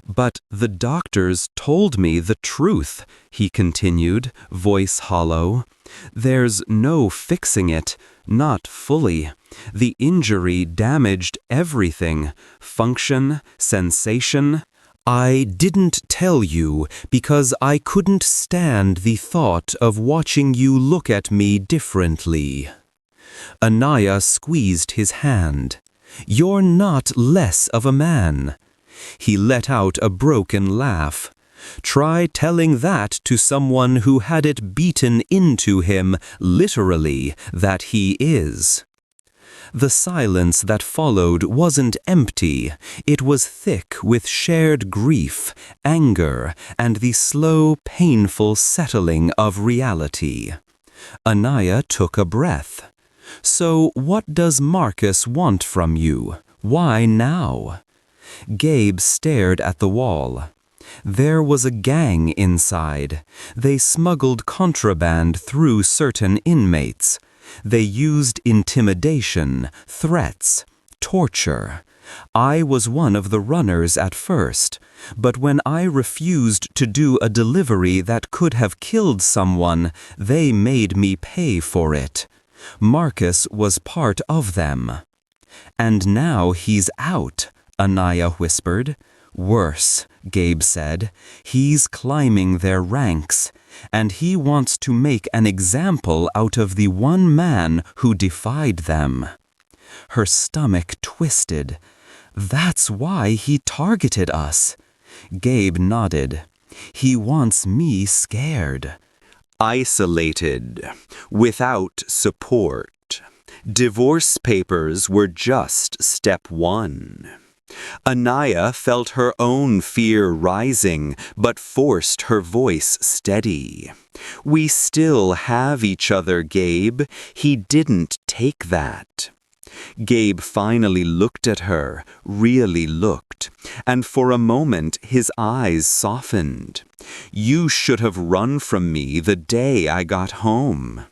"But the doctors told me the truth," he continued, voice hollow. "There's no fixing it, not fully. The injury damaged everything, function, sensation. I didn't tell you because I couldn't stand the thought of watching you look at me differently." Anaya squeezed his hand. "You're not less of a man." He let out a broken laugh. "Try telling that to someone who had it beaten into him, literally, that he is." The silence that followed wasn't empty. It was thick with shared grief, anger, and the slow, painful settling of reality. Anaya took a breath. "So what does Marcus want from you? Why now?" Gabe stared at the wall. There was a gang inside. They smuggled contraband through certain inmates. They used intimidation, threats, torture. I was one of the runners at first, but when I refused to do a delivery that could have killed someone, they made me pay for it. Marcus was part of them. "And now he's out," Anaya whispered. "Worse," Gabe said. "He's climbing their ranks, and he wants to make an example out of the one man who defied them." Her stomach twisted. "That's why he targeted us." Gabe nodded. "He wants me scared. Isolated, without support. Divorce papers were just step one." Anaya felt her own fear rising, but forced her voice steady. "We still have each other, Gabe. He didn't take that." Gabe finally looked at her, really looked, and for a moment his eyes softened. "You should have run from me the day I got home."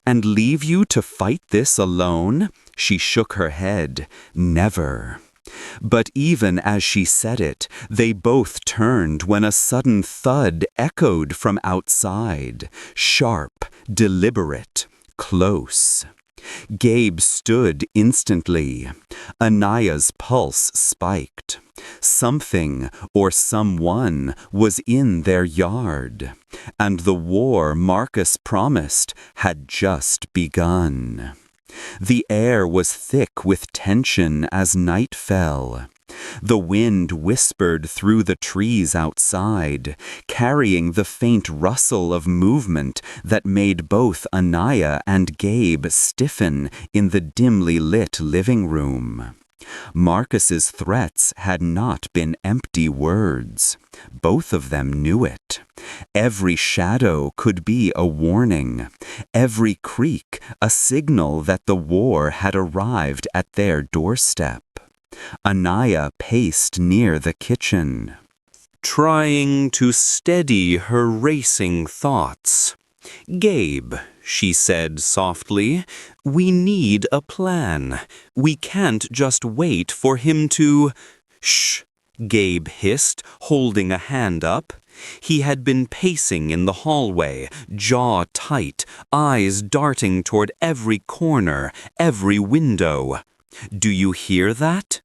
"And leave you to fight this alone?" She shook her head. "Never." But even as she said it, they both turned when a sudden thud echoed from outside, sharp, deliberate, close. Gabe stood instantly. Anaya's pulse spiked. Something or someone was in their yard, and the war Marcus promised had just begun. The air was thick with tension as night fell. The wind whispered through the trees outside, carrying the faint rustle of movement that made both Anaya and Gabe stiffen in the dimly lit living room. Marcus's threats had not been empty words. Both of them knew it. Every shadow could be a warning, every creak a signal that the war had arrived at their doorstep. Anaya paced near the kitchen, trying to steady her racing thoughts. "Gabe," she said softly, "we need a plan. We can't just wait for him to—" "Shh," Gabe hissed, holding a hand up. He had been pacing in the hallway, jaw tight, eyes darting toward every corner, every window. "Do you hear that?"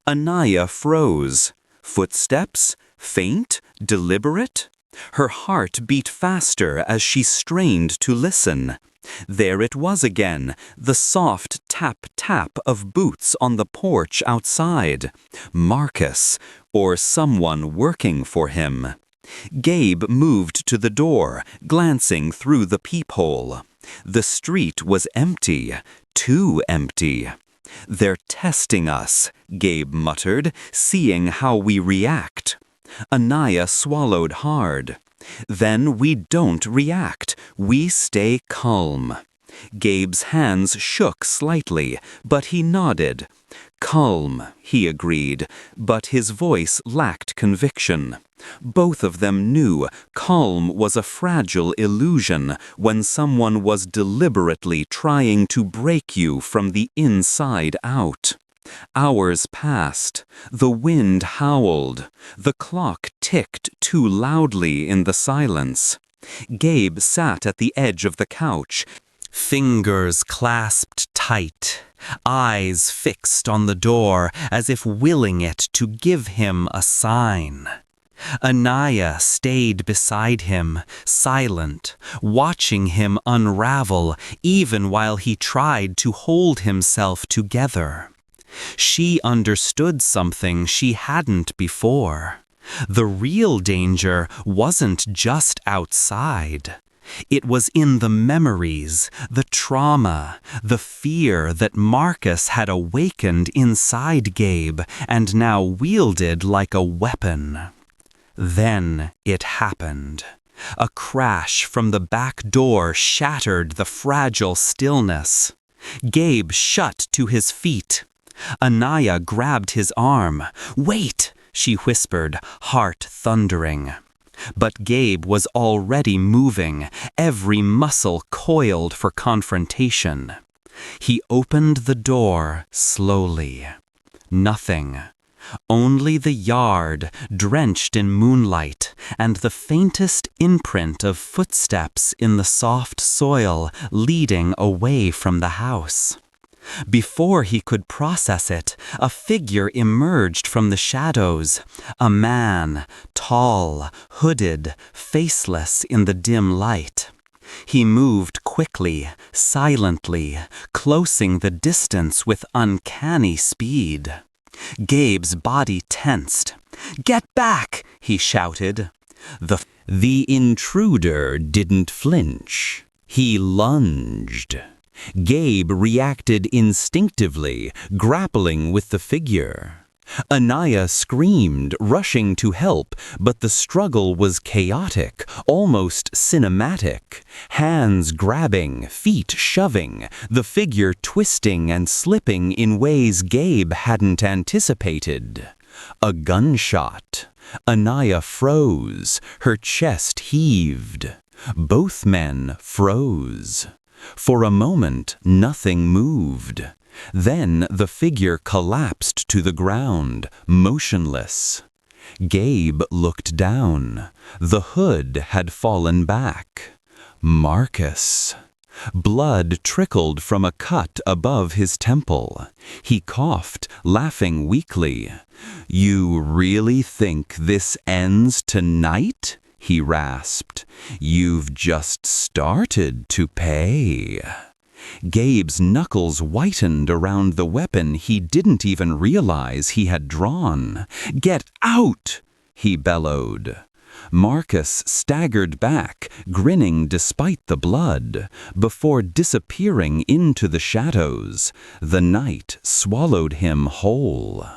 Anaya froze. Footsteps? Faint? Deliberate? Her heart beat faster as she strained to listen. There it was again, the soft tap-tap of boots on the porch outside. Marcus, or someone working for him. Gabe moved to the door, glancing through the peephole. The street was empty, too empty. "They're testing us," Gabe muttered, "seeing how we react." Anaya swallowed hard. "Then we don't react. We stay calm." Gabe's hands shook slightly, but he nodded. "Calm," he agreed, but his voice lacked conviction. Both of them knew calm was a fragile illusion when someone was deliberately trying to break you from the inside out. Hours passed. The wind howled. The clock ticked too loudly in the silence. Gabe sat at the edge of the couch, fingers clasped tight, eyes fixed on the door as if willing it to give him a sign. Anaya stayed beside him, silent, watching him unravel even while he tried to hold himself together. She understood something she hadn't before. The real danger wasn't just outside. It was in the memories, the trauma, the fear that Marcus had awakened inside Gabe and now wielded like a weapon. Then it happened. A crash from the back door shattered the fragile stillness. Gabe shut to his feet. Anaya grabbed his arm. "Wait!" she whispered, heart thundering. But Gabe was already moving, every muscle coiled for confrontation. He opened the door slowly. Nothing. Only the yard, drenched in moonlight, and the faintest imprint of footsteps in the soft soil leading away from the house. Before he could process it, a figure emerged from the shadows. A man, tall, hooded, faceless in the dim light. He moved quickly, silently, closing the distance with uncanny speed. Gabe's body tensed. "Get back!" he shouted. The intruder didn't flinch. He lunged. Gabe reacted instinctively, grappling with the figure. Anaya screamed, rushing to help, but the struggle was chaotic, almost cinematic. Hands grabbing, feet shoving, the figure twisting and slipping in ways Gabe hadn't anticipated. A gunshot. Anaya froze, her chest heaved. Both men froze. For a moment, nothing moved. Then the figure collapsed to the ground, motionless. Gabe looked down. The hood had fallen back. Marcus. Blood trickled from a cut above his temple. He coughed, laughing weakly. "You really think this ends tonight?" he rasped. "You've just started to pay." Gabe's knuckles whitened around the weapon he didn't even realize he had drawn. "Get out!" he bellowed. Marcus staggered back, grinning despite the blood, before disappearing into the shadows. The night swallowed him whole.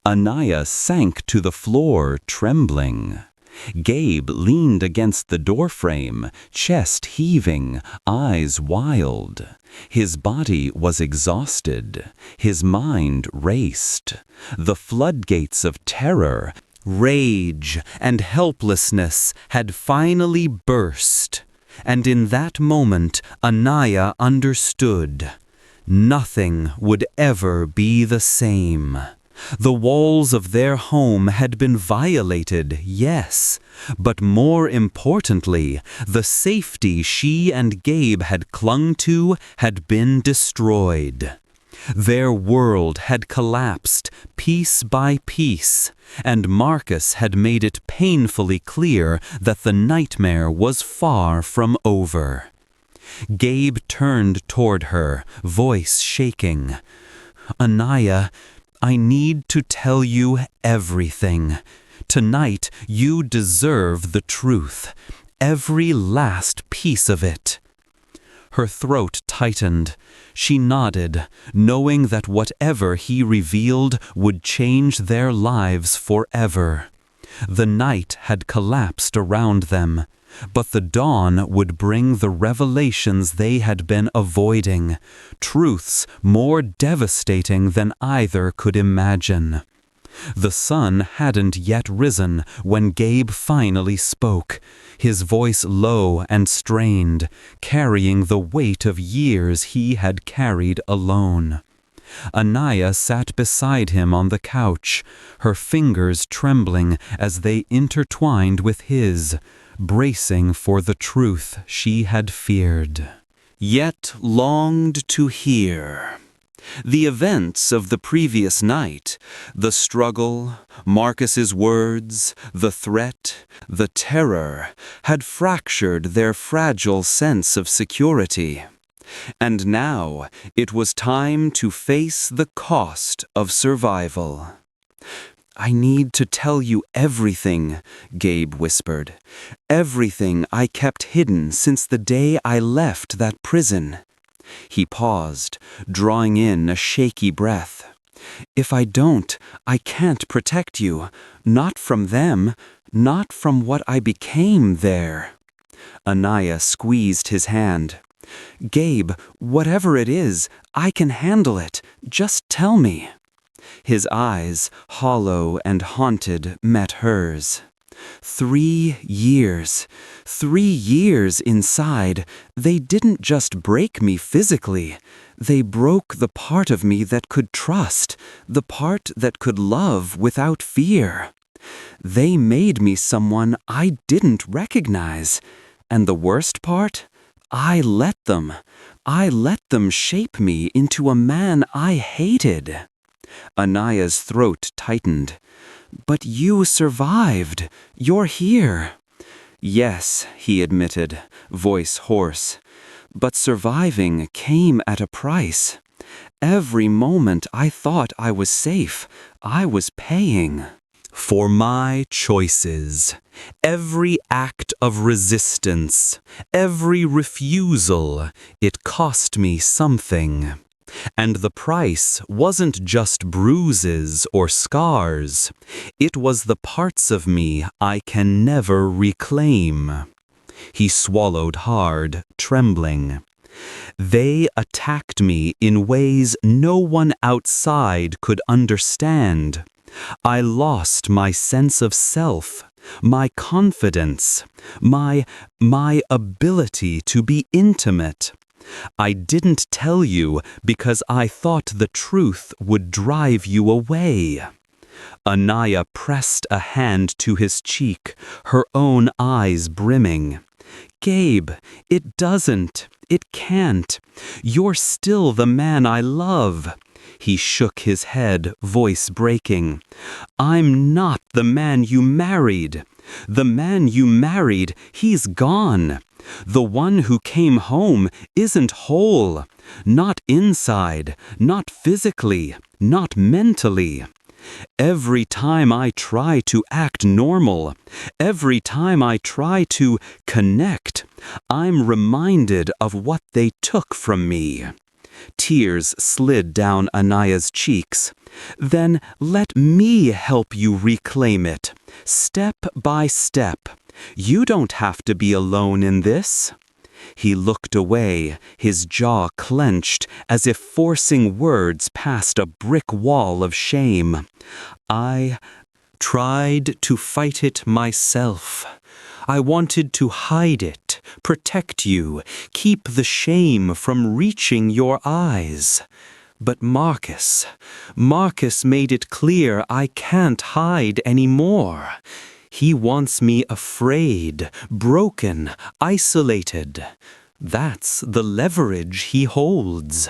Anaya sank to the floor, trembling. Gabe leaned against the doorframe, chest heaving, eyes wild. His body was exhausted. His mind raced. The floodgates of terror, rage, and helplessness had finally burst. And in that moment, Anaya understood. Nothing would ever be the same. The walls of their home had been violated, yes, but more importantly, the safety she and Gabe had clung to had been destroyed. Their world had collapsed piece by piece, and Marcus had made it painfully clear that the nightmare was far from over. Gabe turned toward her, voice shaking. "Anaya, I need to tell you everything. Tonight you deserve the truth, every last piece of it." Her throat tightened. She nodded, knowing that whatever he revealed would change their lives forever. The night had collapsed around them, but the dawn would bring the revelations they had been avoiding, truths more devastating than either could imagine. The sun hadn't yet risen when Gabe finally spoke, his voice low and strained, carrying the weight of years he had carried alone. Anaya sat beside him on the couch, her fingers trembling as they intertwined with his, bracing for the truth she had feared, yet longed to hear. The events of the previous night, the struggle, Marcus's words, the threat, the terror, had fractured their fragile sense of security. And now it was time to face the cost of survival. "I need to tell you everything," Gabe whispered. "Everything I kept hidden since the day I left that prison." He paused, drawing in a shaky breath. "If I don't, I can't protect you. Not from them, not from what I became there." Anaya squeezed his hand. "Gabe, whatever it is, I can handle it. Just tell me." His eyes, hollow and haunted, met hers. 3 years. 3 years inside. They didn't just break me physically. They broke the part of me that could trust, the part that could love without fear. They made me someone I didn't recognize. And the worst part? I let them. I let them shape me into a man I hated. Anaya's throat tightened. "But you survived. You're here." "Yes," he admitted, voice hoarse. "But surviving came at a price. Every moment I thought I was safe, I was paying." "For my choices, every act of resistance, every refusal, it cost me something. And the price wasn't just bruises or scars. It was the parts of me I can never reclaim." He swallowed hard, trembling. "They attacked me in ways no one outside could understand. I lost my sense of self, my confidence, my ability to be intimate. I didn't tell you because I thought the truth would drive you away." Anaya pressed a hand to his cheek, her own eyes brimming. Gabe, it doesn't. It can't. You're still the man I love. He shook his head, voice breaking. I'm not the man you married. The man you married, he's gone. The one who came home isn't whole. Not inside, not physically, not mentally. Every time I try to act normal, every time I try to connect, I'm reminded of what they took from me. Tears slid down Anaya's cheeks. Then let me help you reclaim it, step by step. You don't have to be alone in this. He looked away, his jaw clenched, as if forcing words past a brick wall of shame. I tried to fight it myself. I wanted to hide it, protect you, keep the shame from reaching your eyes. But Marcus made it clear I can't hide anymore. He wants me afraid, broken, isolated. That's the leverage he holds.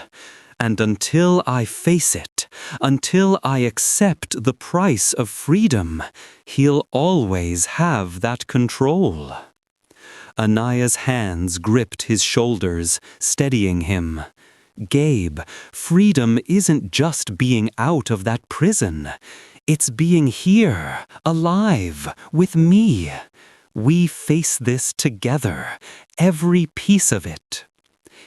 And until I face it, until I accept the price of freedom, he'll always have that control. Anaya's hands gripped his shoulders, steadying him. Gabe, freedom isn't just being out of that prison. It's being here, alive, with me. We face this together, every piece of it.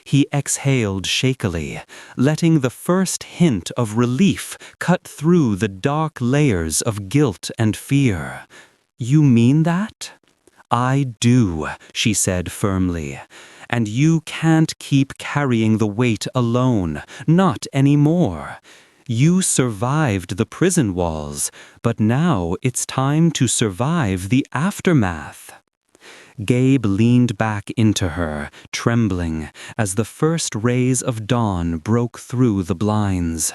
He exhaled shakily, letting the first hint of relief cut through the dark layers of guilt and fear. You mean that? I do, she said firmly. And you can't keep carrying the weight alone, not anymore. You survived the prison walls, but now it's time to survive the aftermath. Gabe leaned back into her, trembling, as the first rays of dawn broke through the blinds.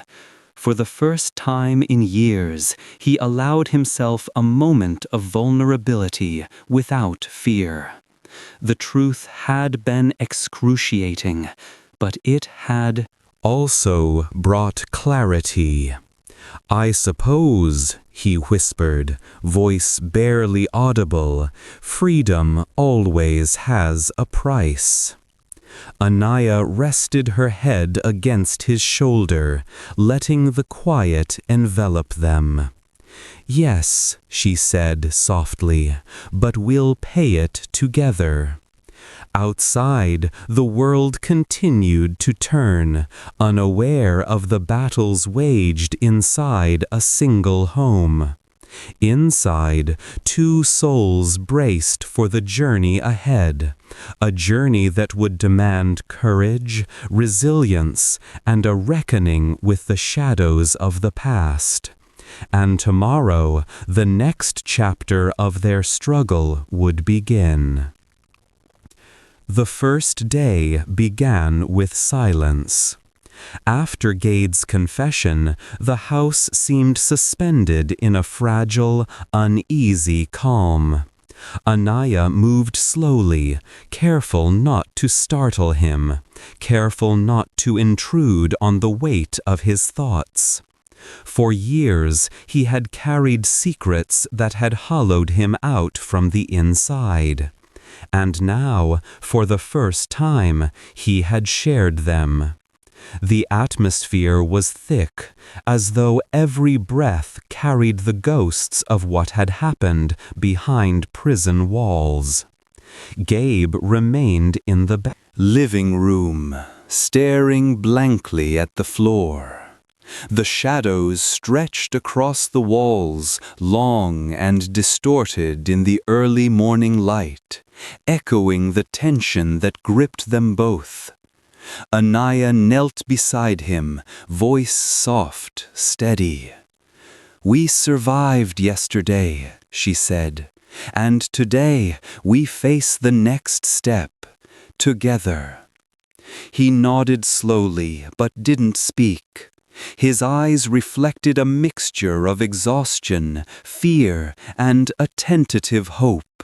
For the first time in years, he allowed himself a moment of vulnerability without fear. The truth had been excruciating, but it had also brought clarity. I suppose, he whispered, voice barely audible, freedom always has a price. Anaya rested her head against his shoulder, letting the quiet envelop them. Yes, she said softly, but we'll pay it together. Outside, the world continued to turn, unaware of the battles waged inside a single home. Inside, two souls braced for the journey ahead, a journey that would demand courage, resilience, and a reckoning with the shadows of the past. And tomorrow, the next chapter of their struggle would begin. The first day began with silence. After Gade's confession, the house seemed suspended in a fragile, uneasy calm. Anaya moved slowly, careful not to startle him, careful not to intrude on the weight of his thoughts. For years, he had carried secrets that had hollowed him out from the inside. And now, for the first time, he had shared them. The atmosphere was thick, as though every breath carried the ghosts of what had happened behind prison walls. Gabe remained in the living room, staring blankly at the floor. The shadows stretched across the walls, long and distorted in the early morning light, echoing the tension that gripped them both. Anaya knelt beside him, voice soft, steady. "We survived yesterday," she said, "and today we face the next step, together." He nodded slowly, but didn't speak. His eyes reflected a mixture of exhaustion, fear, and a tentative hope.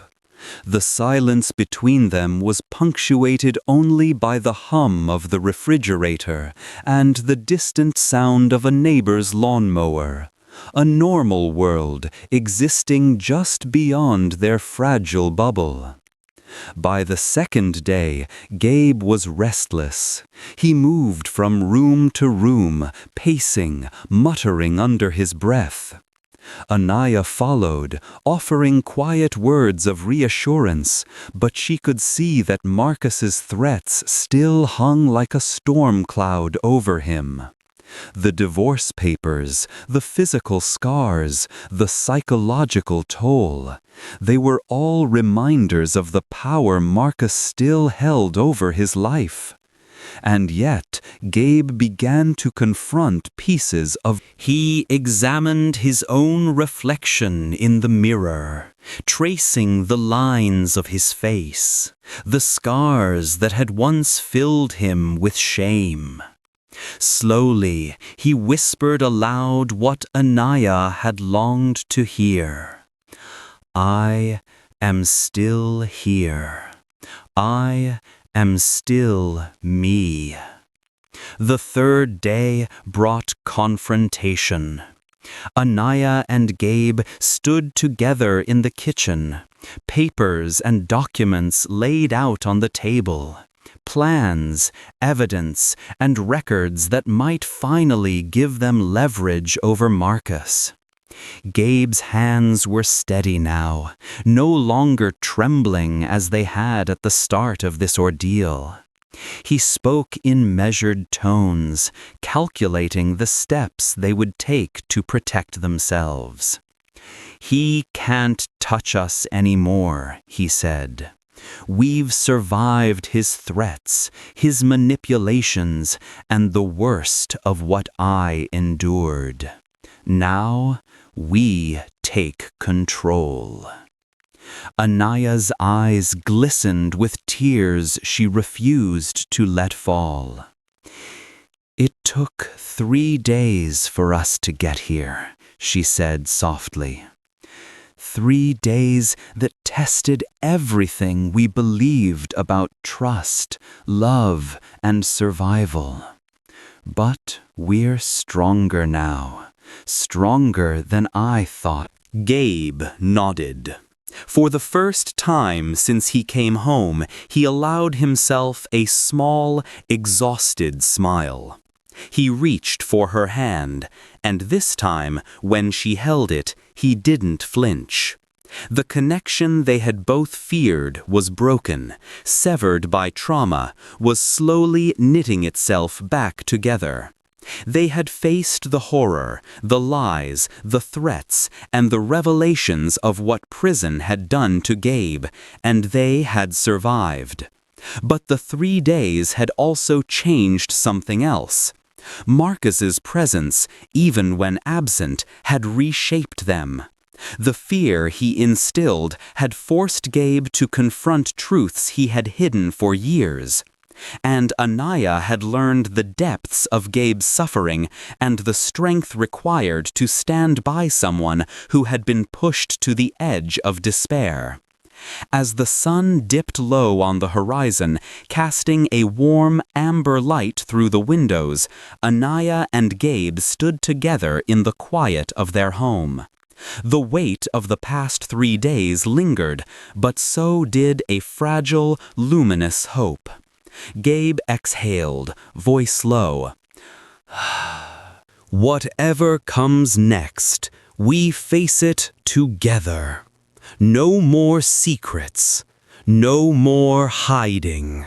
The silence between them was punctuated only by the hum of the refrigerator and the distant sound of a neighbor's lawnmower, a normal world existing just beyond their fragile bubble. By the second day, Gabe was restless. He moved from room to room, pacing, muttering under his breath. Anaya followed, offering quiet words of reassurance, but she could see that Marcus's threats still hung like a storm cloud over him. The divorce papers, the physical scars, the psychological toll, they were all reminders of the power Marcus still held over his life. And yet, Gabe began to confront pieces of. He examined his own reflection in the mirror, tracing the lines of his face, the scars that had once filled him with shame. Slowly, he whispered aloud what Anaya had longed to hear. I am still here. I am still me. The third day brought confrontation. Anaya and Gabe stood together in the kitchen, papers and documents laid out on the table. Plans, evidence, and records that might finally give them leverage over Marcus. Gabe's hands were steady now, no longer trembling as they had at the start of this ordeal. He spoke in measured tones, calculating the steps they would take to protect themselves. "He can't touch us anymore," he said. "We've survived his threats, his manipulations, and the worst of what I endured. Now, we take control." Anaya's eyes glistened with tears she refused to let fall. "It took 3 days for us to get here," she said softly. 3 days that tested everything we believed about trust, love, and survival. But we're stronger now, stronger than I thought. Gabe nodded. For the first time since he came home, he allowed himself a small, exhausted smile. He reached for her hand, and this time, when she held it, he didn't flinch. The connection they had both feared was broken, severed by trauma, was slowly knitting itself back together. They had faced the horror, the lies, the threats, and the revelations of what prison had done to Gabe, and they had survived. But the 3 days had also changed something else. Marcus's presence, even when absent, had reshaped them. The fear he instilled had forced Gabe to confront truths he had hidden for years. And Anaya had learned the depths of Gabe's suffering and the strength required to stand by someone who had been pushed to the edge of despair. As the sun dipped low on the horizon, casting a warm amber light through the windows, Anaya and Gabe stood together in the quiet of their home. The weight of the past 3 days lingered, but so did a fragile, luminous hope. Gabe exhaled, voice low. "Whatever comes next, we face it together. No more secrets, no more hiding."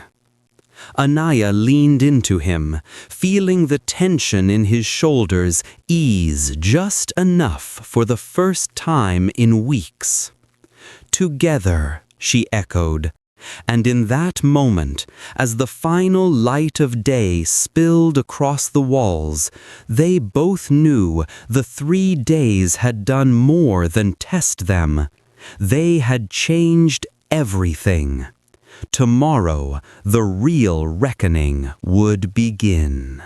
Anaya leaned into him, feeling the tension in his shoulders ease just enough for the first time in weeks. "Together," she echoed. And in that moment, as the final light of day spilled across the walls, they both knew the 3 days had done more than test them. They had changed everything. Tomorrow, the real reckoning would begin.